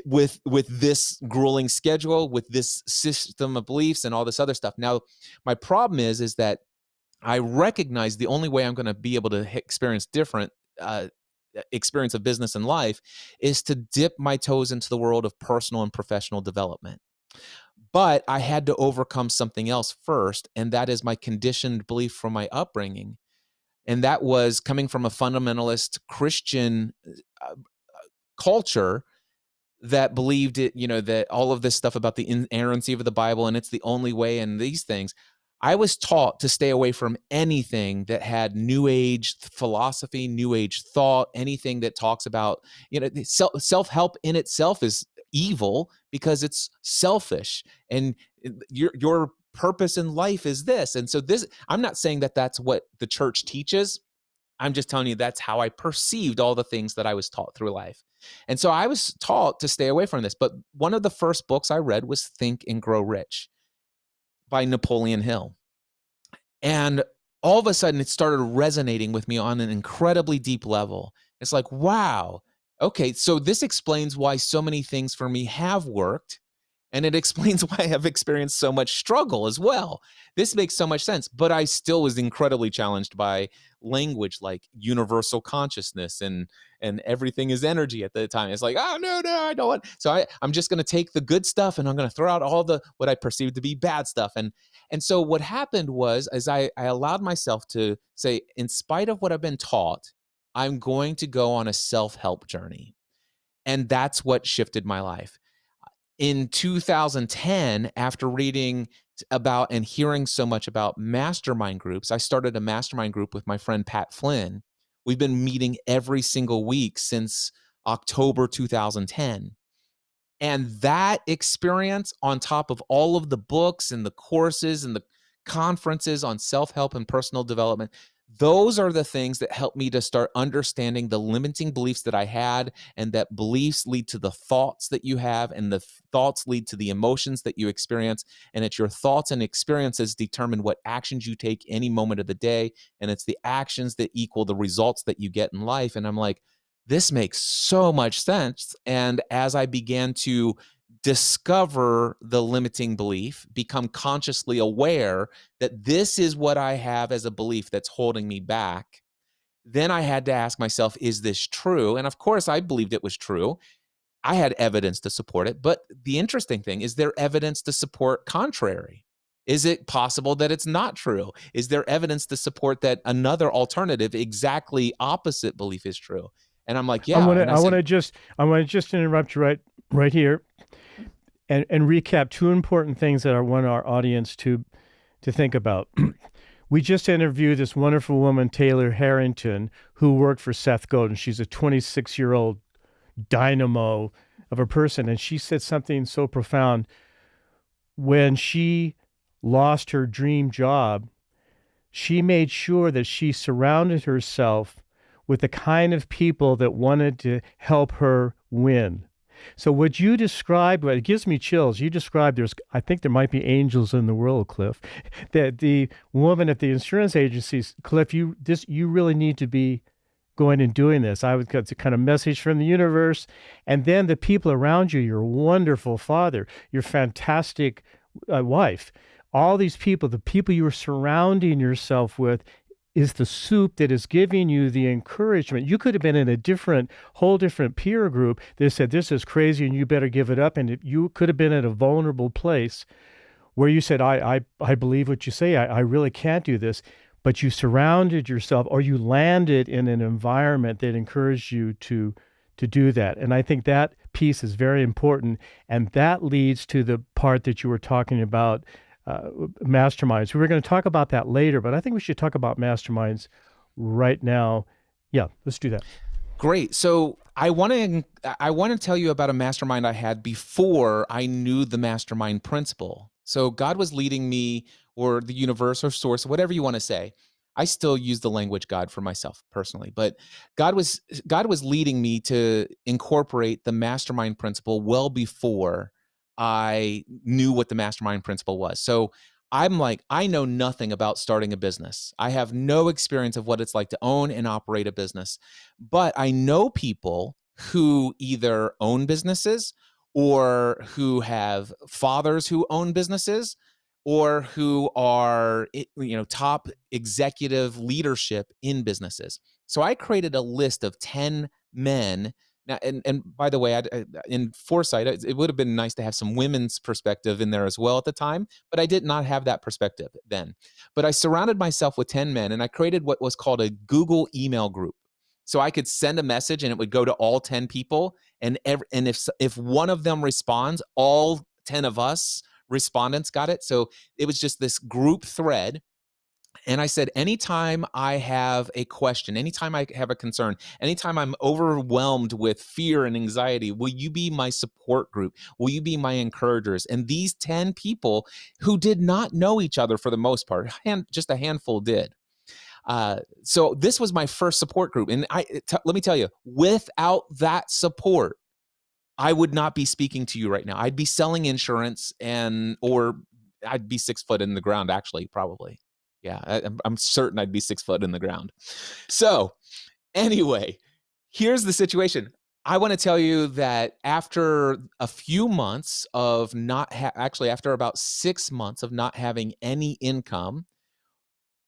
with this grueling schedule, with this system of beliefs and all this other stuff. Now, my problem is that I recognize the only way I'm going to be able to experience different experience of business and life is to dip my toes into the world of personal and professional development. But I had to overcome something else first, and that is my conditioned belief from my upbringing. And that was coming from a fundamentalist Christian uh, culture that believed that all of this stuff about the inerrancy of the Bible and it's the only way and these things. I was taught to stay away from anything that had new age philosophy, new age thought, anything that talks about, self-help in itself is evil because it's selfish, and your purpose in life is this. And so I'm not saying that that's what the church teaches. I'm just telling you that's how I perceived all the things that I was taught through life. And so I was taught to stay away from this. But one of the first books I read was Think and Grow Rich by Napoleon Hill. And all of a sudden, it started resonating with me on an incredibly deep level. It's like, wow, okay, so this explains why so many things for me have worked. And it explains why I have experienced so much struggle as well. This makes so much sense, but I still was incredibly challenged by language like universal consciousness and everything is energy at the time. It's like, oh no, I don't want. So I'm just going to take the good stuff and I'm going to throw out all the what I perceive to be bad stuff. And so what happened was, as I allowed myself to say, in spite of what I've been taught, I'm going to go on a self-help journey. And that's what shifted my life. In 2010, after reading about and hearing so much about mastermind groups, I started a mastermind group with my friend Pat Flynn. We've been meeting every single week since October 2010. And that experience, on top of all of the books and the courses and the conferences on self-help and personal development, those are the things that helped me to start understanding the limiting beliefs that I had, and that beliefs lead to the thoughts that you have, and the thoughts lead to the emotions that you experience. And it's your thoughts and experiences determine what actions you take any moment of the day. And it's the actions that equal the results that you get in life. And I'm like, this makes so much sense. And as I began to discover the limiting belief, become consciously aware that this is what I have as a belief that's holding me back, then I had to ask myself, is this true? And of course, I believed it was true. I had evidence to support it. But the interesting thing is, there evidence to support contrary? Is it possible that it's not true? Is there evidence to support that another alternative, exactly opposite belief is true? And I'm like, I yeah. want And to I I want said, to just I want to just interrupt you right here and recap two important things that I want our audience to think about. We just interviewed this wonderful woman, Taylor Harrington, who worked for Seth Godin. She's a 26-year-old dynamo of a person, and she said something so profound. When she lost her dream job, she made sure that she surrounded herself with the kind of people that wanted to help her win. So what you described, it gives me chills. You described I think there might be angels in the world, Cliff. That the woman at the insurance agencies, Cliff, you really need to be going and doing this. I would get a kind of message from the universe. And then the people around you, your wonderful father, your fantastic wife, all these people, the people you are surrounding yourself with, is the soup that is giving you the encouragement. You could have been in a whole different peer group that said, this is crazy and you better give it up. And you could have been at a vulnerable place where you said, I believe what you say. I really can't do this. But you surrounded yourself, or you landed in an environment that encouraged you to do that. And I think that piece is very important. And that leads to the part that you were talking about, masterminds. We were going to talk about that later, but I think we should talk about masterminds right now. Yeah, let's do that. Great. So I want to tell you about a mastermind I had before I knew the mastermind principle. So God was leading me, or the universe or source, whatever you want to say. I still use the language God for myself personally, but God was leading me to incorporate the mastermind principle well before I knew what the mastermind principle was. So I'm like, I know nothing about starting a business. I have no experience of what it's like to own and operate a business. But I know people who either own businesses, or who have fathers who own businesses, or who are top executive leadership in businesses. So I created a list of 10 men. Now, and by the way, in foresight, it would have been nice to have some women's perspective in there as well at the time, but I did not have that perspective then. But I surrounded myself with 10 men, and I created what was called a Google email group. So I could send a message and it would go to all 10 people, and if one of them responds, all 10 of us respondents got it. So it was just this group thread. And I said, anytime I have a question, anytime I have a concern, anytime I'm overwhelmed with fear and anxiety, will you be my support group? Will you be my encouragers? And these 10 people, who did not know each other for the most part, just a handful did. So this was my first support group. And let me tell you, without that support, I would not be speaking to you right now. I'd be selling insurance, or I'd be 6 foot in the ground, actually, probably. Yeah, I'm certain I'd be 6 foot in the ground. So anyway, here's the situation. I want to tell you that after a few months of actually after about 6 months of not having any income,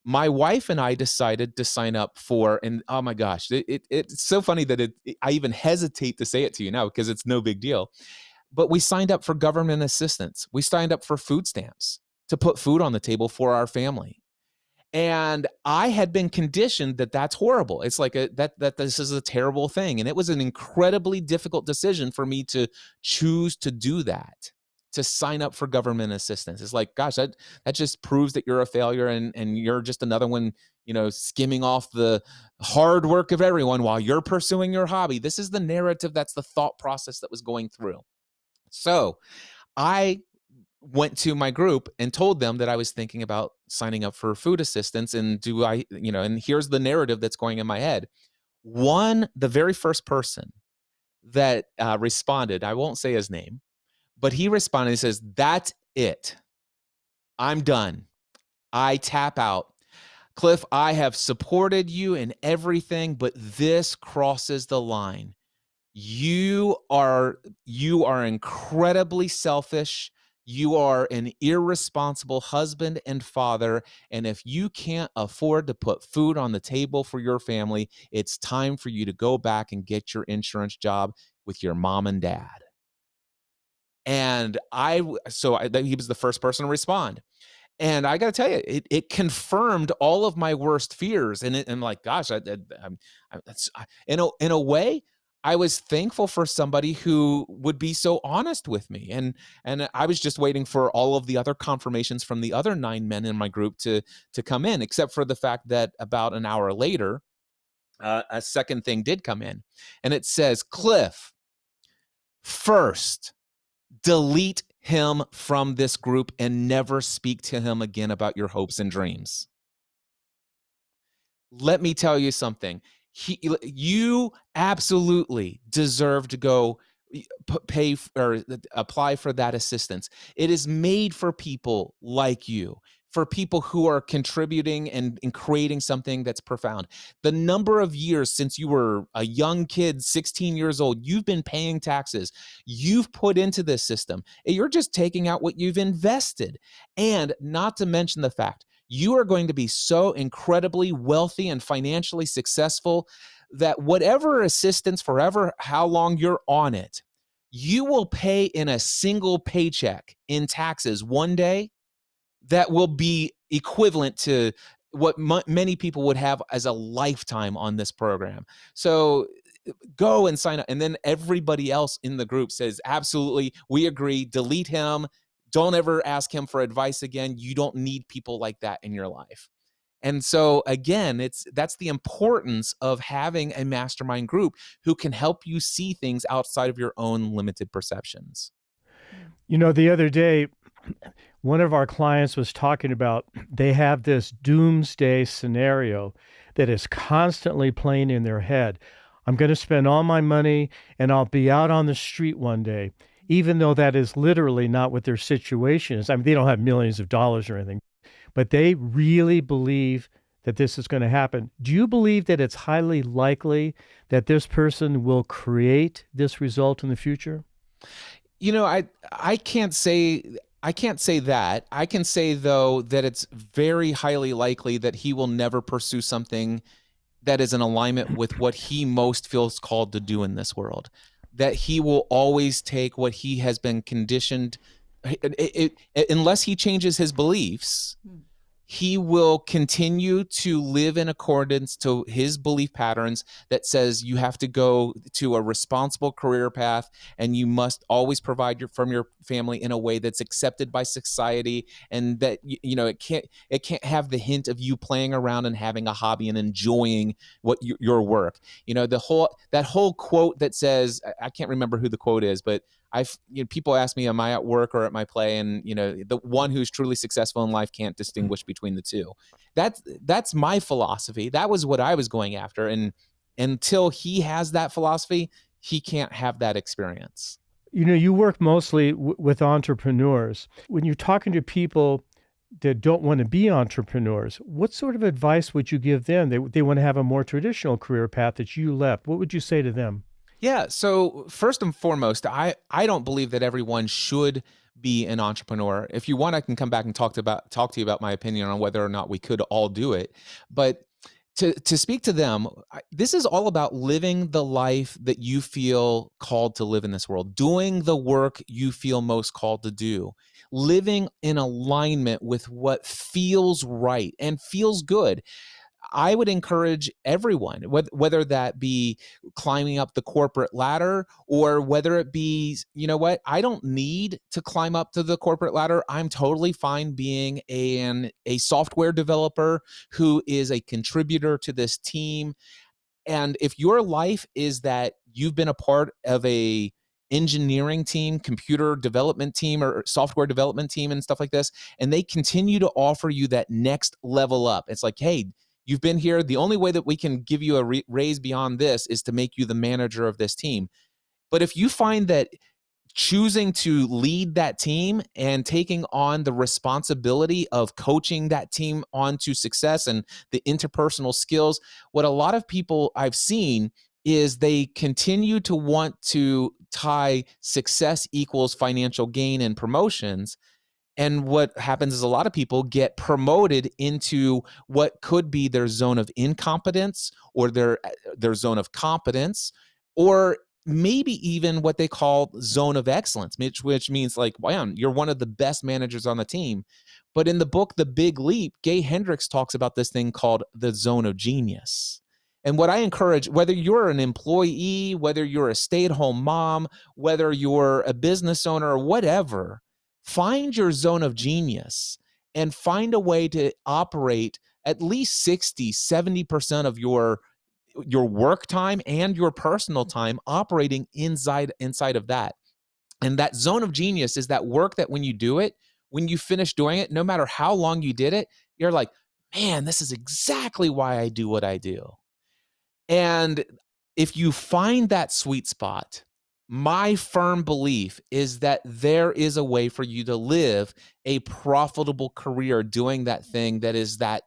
my wife and I decided to sign up for, and oh my gosh, it's so funny that I even hesitate to say it to you now because it's no big deal. But we signed up for government assistance. We signed up for food stamps to put food on the table for our family. And I had been conditioned that that's horrible. It's like that this is a terrible thing. And it was an incredibly difficult decision for me to choose to do that, to sign up for government assistance. It's like, gosh, that just proves that you're a failure, and you're just another one, skimming off the hard work of everyone while you're pursuing your hobby. This is the narrative. That's the thought process that was going through. So I went to my group and told them that I was thinking about signing up for food assistance. And and here's the narrative that's going in my head. The very first person that responded, I won't say his name, but he responded and says, "That's it. I'm done. I tap out. Cliff, I have supported you in everything, but this crosses the line. You are incredibly selfish. You are an irresponsible husband and father. And if you can't afford to put food on the table for your family, it's time for you to go back and get your insurance job with your mom and dad." And he was the first person to respond. And I got to tell you, it confirmed all of my worst fears. And like, gosh, in a way, I was thankful for somebody who would be so honest with me. And I was just waiting for all of the other confirmations from the other 9 men in my group to come in, except for the fact that about an hour later, a second thing did come in, and it says, "Cliff, first, delete him from this group and never speak to him again about your hopes and dreams." Let me tell you something. You absolutely deserve to go or apply for that assistance. It is made for people like you. for people who are contributing and creating something that's profound. The number of years since you were a young kid, 16 years old, you've been paying taxes, you've put into this system. You're just taking out what you've invested. And not to mention the fact you are going to be so incredibly wealthy and financially successful that whatever assistance, forever, how long you're on it, you will pay in a single paycheck in taxes one day that will be equivalent to what many people would have as a lifetime on this program. So go and sign up. And then everybody else in the group says, absolutely, we agree, delete him. Don't ever ask him for advice again. You don't need people like that in your life. And so again, that's the importance of having a mastermind group who can help you see things outside of your own limited perceptions. You know, the other day, one of our clients was talking about they have this doomsday scenario that is constantly playing in their head. I'm going to spend all my money and I'll be out on the street one day, even though that is literally not what their situation is. I mean, they don't have millions of dollars or anything, but they really believe that this is going to happen. Do you believe that it's highly likely that this person will create this result in the future? You know, I can't say that. I can say though that it's very highly likely that he will never pursue something that is in alignment with what he most feels called to do in this world. That he will always take what he has been conditioned, unless he changes his beliefs, he will continue to live in accordance to his belief patterns that says you have to go to a responsible career path and you must always provide from your family in a way that's accepted by society, and that it can't have the hint of you playing around and having a hobby and enjoying what your work. You know, that whole quote that says, I can't remember who the quote is, but people ask me, am I at work or at my play? And the one who's truly successful in life can't distinguish between the two. That's my philosophy. That was what I was going after. And until he has that philosophy, he can't have that experience. You know, you work mostly with entrepreneurs. When you're talking to people that don't want to be entrepreneurs, what sort of advice would you give them? They want to have a more traditional career path that you left. What would you say to them? Yeah. So first and foremost, I don't believe that everyone should be an entrepreneur. If you want, I can come back and talk to you about my opinion on whether or not we could all do it. But to speak to them, this is all about living the life that you feel called to live in this world, doing the work you feel most called to do, living in alignment with what feels right and feels good. I would encourage everyone, whether that be climbing up the corporate ladder or whether it be, you know what, I don't need to climb up to the corporate ladder. I'm totally fine being a software developer who is a contributor to this team. And if your life is that you've been a part of a engineering team, computer development team, or software development team and stuff like this, and they continue to offer you that next level up, it's like, hey, you've been here. The only way that we can give you a raise beyond this is to make you the manager of this team. But if you find that choosing to lead that team and taking on the responsibility of coaching that team on to success and the interpersonal skills, what a lot of people I've seen is they continue to want to tie success equals financial gain and promotions. And what happens is a lot of people get promoted into what could be their zone of incompetence or their zone of competence, or maybe even what they call zone of excellence, which means like, wow, you're one of the best managers on the team. But in the book, The Big Leap, Gay Hendricks talks about this thing called the zone of genius. And what I encourage, whether you're an employee, whether you're a stay-at-home mom, whether you're a business owner or whatever, find your zone of genius and find a way to operate at least 60, 70% of your work time and your personal time operating inside of that. And that zone of genius is that work that when you do it, when you finish doing it, no matter how long you did it, you're like, man, this is exactly why I do what I do. And if you find that sweet spot, my firm belief is that there is a way for you to live a profitable career doing that thing that is that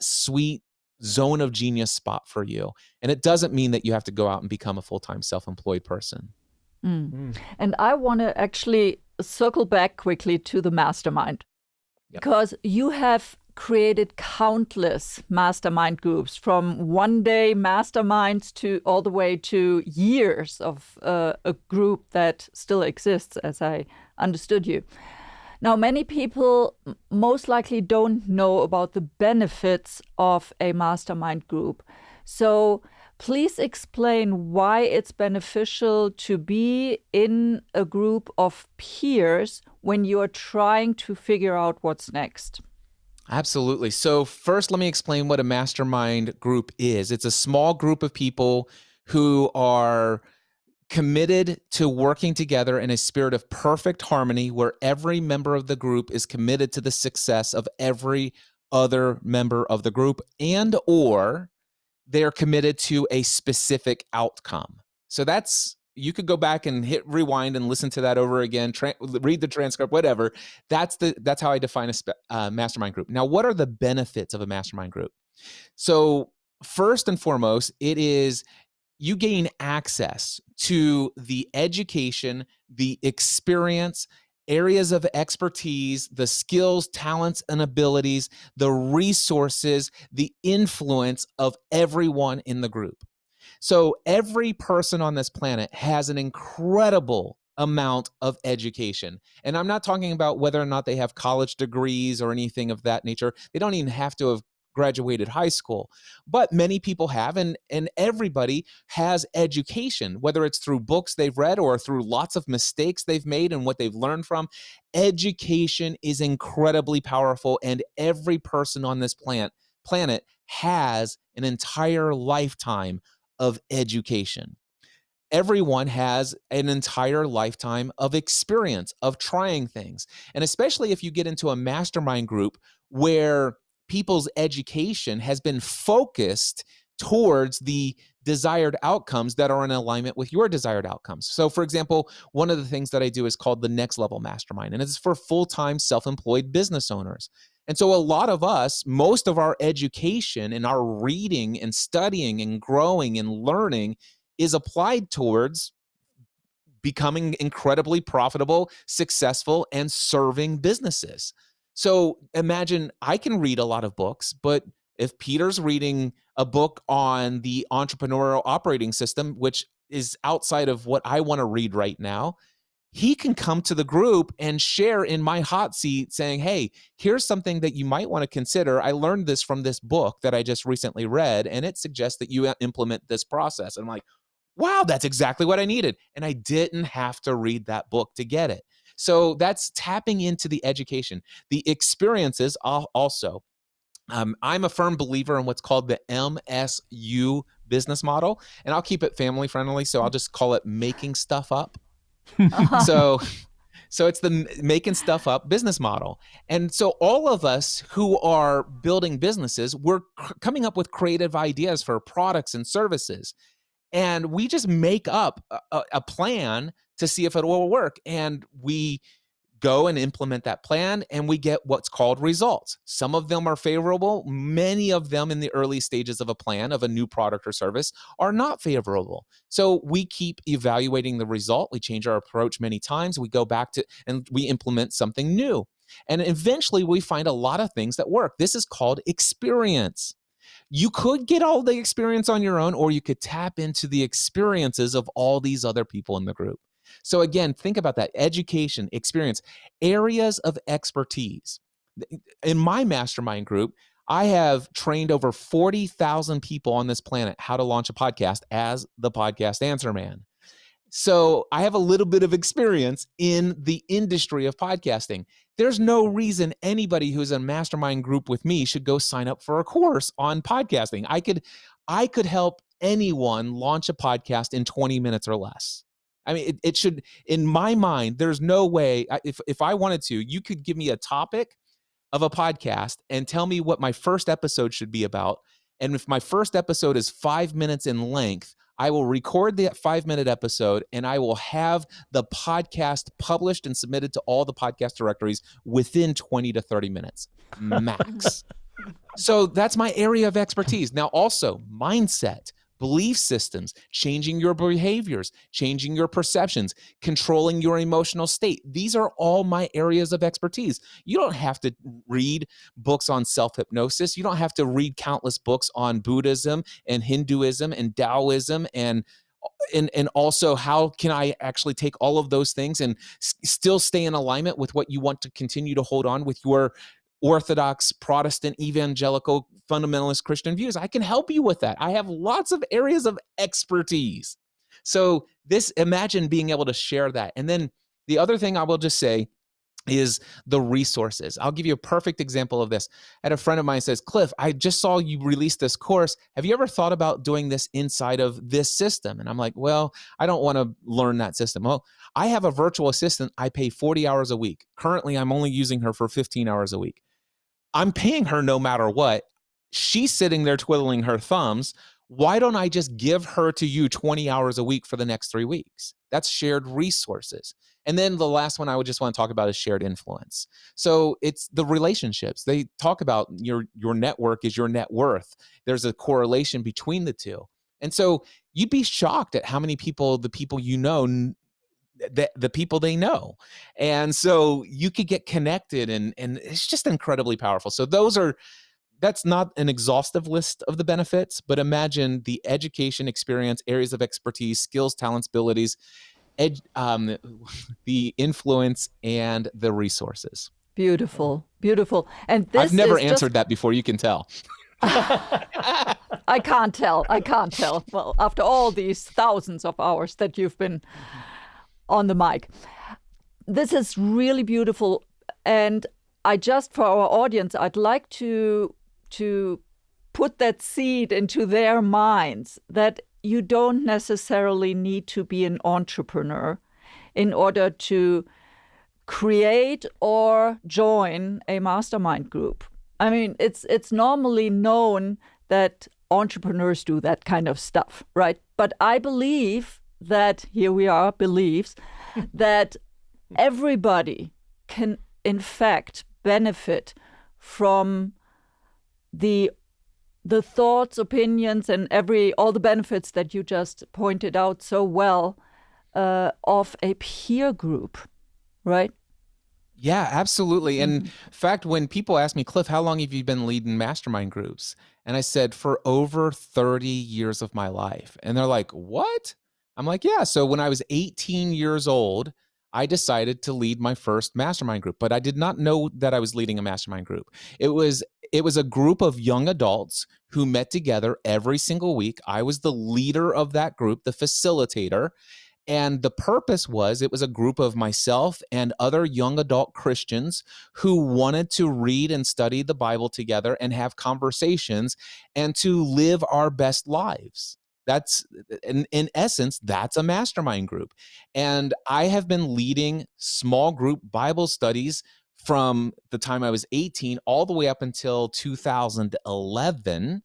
sweet zone of genius spot for you. And it doesn't mean that you have to go out and become a full-time self-employed person. And I want to actually circle back quickly to the mastermind, because you have created countless mastermind groups, from one-day masterminds to all the way to years of a group that still exists, as I understood you. Now, many people most likely don't know about the benefits of a mastermind group. So please explain why it's beneficial to be in a group of peers when you are trying to figure out what's next. Absolutely. So first, let me explain what a mastermind group is. It's a small group of people who are committed to working together in a spirit of perfect harmony, where every member of the group is committed to the success of every other member of the group, and or they're committed to a specific outcome. So you could go back and hit rewind and listen to that over again, read the transcript, whatever. That's how I define a mastermind group. Now, what are the benefits of a mastermind group? So first and foremost, it is you gain access to the education, the experience, areas of expertise, the skills, talents, and abilities, the resources, the influence of everyone in the group. So every person on this planet has an incredible amount of education. And I'm not talking about whether or not they have college degrees or anything of that nature. They don't even have to have graduated high school, but many people have, and everybody has education, whether it's through books they've read or through lots of mistakes they've made and what they've learned from. Education is incredibly powerful, and every person on this planet has an entire lifetime of education. Everyone has an entire lifetime of experience of trying things. And especially if you get into a mastermind group where people's education has been focused towards the desired outcomes that are in alignment with your desired outcomes. So for example, one of the things that I do is called the Next Level Mastermind, and it's for full-time self-employed business owners. And so a lot of us, most of our education and our reading and studying and growing and learning is applied towards becoming incredibly profitable, successful, and serving businesses. So imagine I can read a lot of books, but if Peter's reading a book on the entrepreneurial operating system, which is outside of what I want to read right now, he can come to the group and share in my hot seat saying, hey, here's something that you might want to consider. I learned this from this book that I just recently read, and it suggests that you implement this process. And I'm like, wow, that's exactly what I needed. And I didn't have to read that book to get it. So that's tapping into the education. The experiences also. I'm a firm believer in what's called the MSU business model, and I'll keep it family friendly. So I'll just call it making stuff up. So it's the making stuff up business model. And so all of us who are building businesses, we're coming up with creative ideas for products and services. And we just make up a plan to see if it will work. And we go and implement that plan, and we get what's called results. Some of them are favorable. Many of them in the early stages of a plan of a new product or service are not favorable. So we keep evaluating the result. We change our approach many times. We go back to, and we implement something new. And eventually we find a lot of things that work. This is called experience. You could get all the experience on your own, or you could tap into the experiences of all these other people in the group. So again, think about that: education, experience, areas of expertise. In my mastermind group, I have trained over 40,000 people on this planet how to launch a podcast as the podcast answer man. So I have a little bit of experience in the industry of podcasting. There's no reason anybody who's in a mastermind group with me should go sign up for a course on podcasting. I could help anyone launch a podcast in 20 minutes or less. I mean, it should, in my mind, there's no way, if I wanted to, you could give me a topic of a podcast and tell me what my first episode should be about. And if my first episode is 5 minutes in length, I will record the 5-minute episode and I will have the podcast published and submitted to all the podcast directories within 20 to 30 minutes, max. So that's my area of expertise. Now, also mindset, belief systems, changing your behaviors, changing your perceptions, controlling your emotional state. These are all my areas of expertise. You don't have to read books on self-hypnosis. You don't have to read countless books on Buddhism and Hinduism and Taoism and also how can I actually take all of those things and still stay in alignment with what you want to continue to hold on with your Orthodox, Protestant, evangelical, fundamentalist Christian views. I can help you with that. I have lots of areas of expertise. So imagine being able to share that. And then the other thing I will just say is the resources. I'll give you a perfect example of this. I had a friend of mine says, Cliff, I just saw you release this course. Have you ever thought about doing this inside of this system? And I'm like, well, I don't want to learn that system. Well, I have a virtual assistant. I pay 40 hours a week. Currently, I'm only using her for 15 hours a week. I'm paying her no matter what. She's sitting there twiddling her thumbs. Why don't I just give her to you 20 hours a week for the next 3 weeks? That's shared resources. And then the last one I would just want to talk about is shared influence. So it's the relationships. They talk about your network is your net worth. There's a correlation between the two. And so you'd be shocked at how many people, the people you know, the people they know. And so you could get connected and it's just incredibly powerful. So that's not an exhaustive list of the benefits, but imagine the education, experience, areas of expertise, skills, talents, abilities, the influence, and the resources. Beautiful, beautiful. And this I've never answered that before, you can tell. I can't tell. Well, after all these thousands of hours that you've been on the mic. This is really beautiful. And for our audience, I'd like to put that seed into their minds that you don't necessarily need to be an entrepreneur in order to create or join a mastermind group. I mean, it's normally known that entrepreneurs do that kind of stuff, right? But I believe that, here we are, believes that everybody can, in fact, benefit from the thoughts, opinions, and all the benefits that you just pointed out so well of a peer group, right? Yeah, absolutely. And in fact, when people ask me, Cliff, how long have you been leading mastermind groups? And I said, for over 30 years of my life. And they're like, what? I'm like, yeah. So when I was 18 years old, I decided to lead my first mastermind group, but I did not know that I was leading a mastermind group. It was a group of young adults who met together every single week. I was the leader of that group, the facilitator. And the purpose was, it was a group of myself and other young adult Christians who wanted to read and study the Bible together and have conversations and to live our best lives. That's, in essence, that's a mastermind group. And I have been leading small group Bible studies from the time I was 18 all the way up until 2011.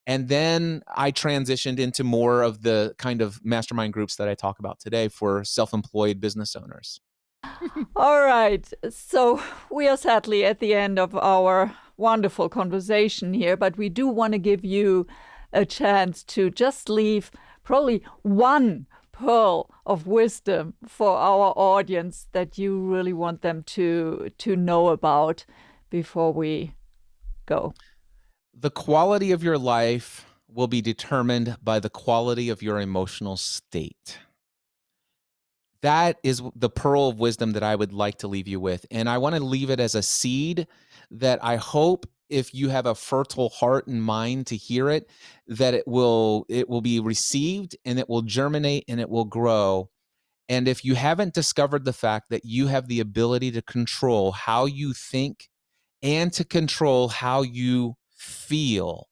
And then I transitioned into more of the kind of mastermind groups that I talk about today for self-employed business owners. All right. So we are sadly at the end of our wonderful conversation here, but we do want to give you a chance to just leave probably one pearl of wisdom for our audience that you really want them to know about before we go. The quality of your life will be determined by the quality of your emotional state. That is the pearl of wisdom that I would like to leave you with. And I want to leave it as a seed that I hope, if you have a fertile heart and mind to hear it, that it will be received and it will germinate and it will grow. And if you haven't discovered the fact that you have the ability to control how you think and to control how you feel,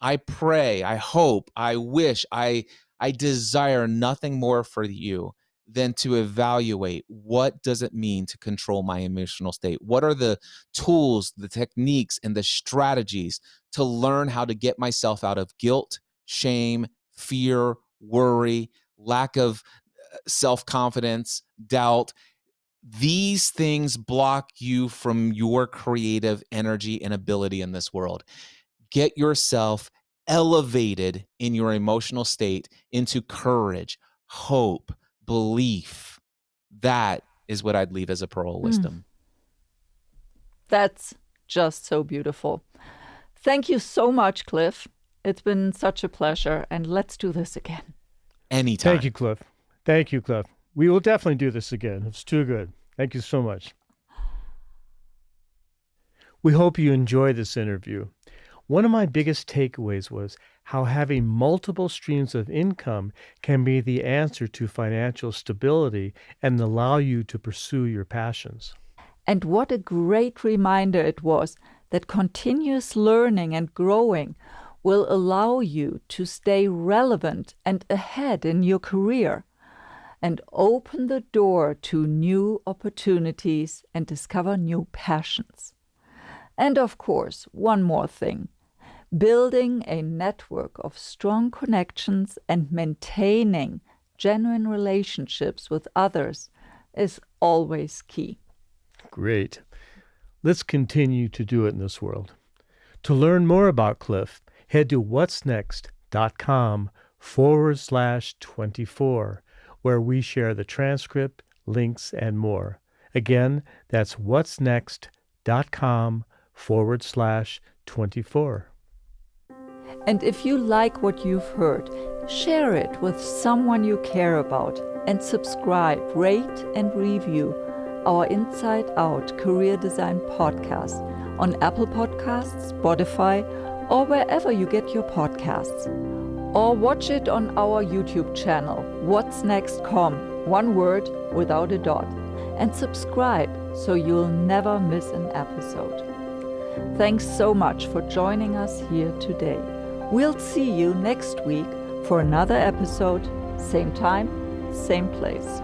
I pray, I hope, I wish, I desire nothing more for you than to evaluate, what does it mean to control my emotional state? What are the tools, the techniques, and the strategies to learn how to get myself out of guilt, shame, fear, worry, lack of self-confidence, doubt. These things block you from your creative energy and ability in this world. Get yourself elevated in your emotional state into courage, hope, belief. That is what I'd leave as a pearl wisdom. That's just so beautiful. Thank you so much, Cliff. It's been such a pleasure, and let's do this again. Anytime. Thank you, Cliff. Thank you, Cliff. We will definitely do this again. It's too good. Thank you so much. We hope you enjoyed this interview. One of my biggest takeaways was how having multiple streams of income can be the answer to financial stability and allow you to pursue your passions. And what a great reminder it was that continuous learning and growing will allow you to stay relevant and ahead in your career and open the door to new opportunities and discover new passions. And of course, one more thing. Building a network of strong connections and maintaining genuine relationships with others is always key. Great. Let's continue to do it in this world. To learn more about Cliff, head to Whatsnext.com/24, where we share the transcript, links, and more. Again, that's Whatsnext.com/24. And if you like what you've heard, share it with someone you care about and subscribe, rate, and review our Inside Out Career Design podcast on Apple Podcasts, Spotify, or wherever you get your podcasts. Or watch it on our YouTube channel, Whatsnext.com, one word without a dot, and subscribe so you'll never miss an episode. Thanks so much for joining us here today. We'll see you next week for another episode, same time, same place.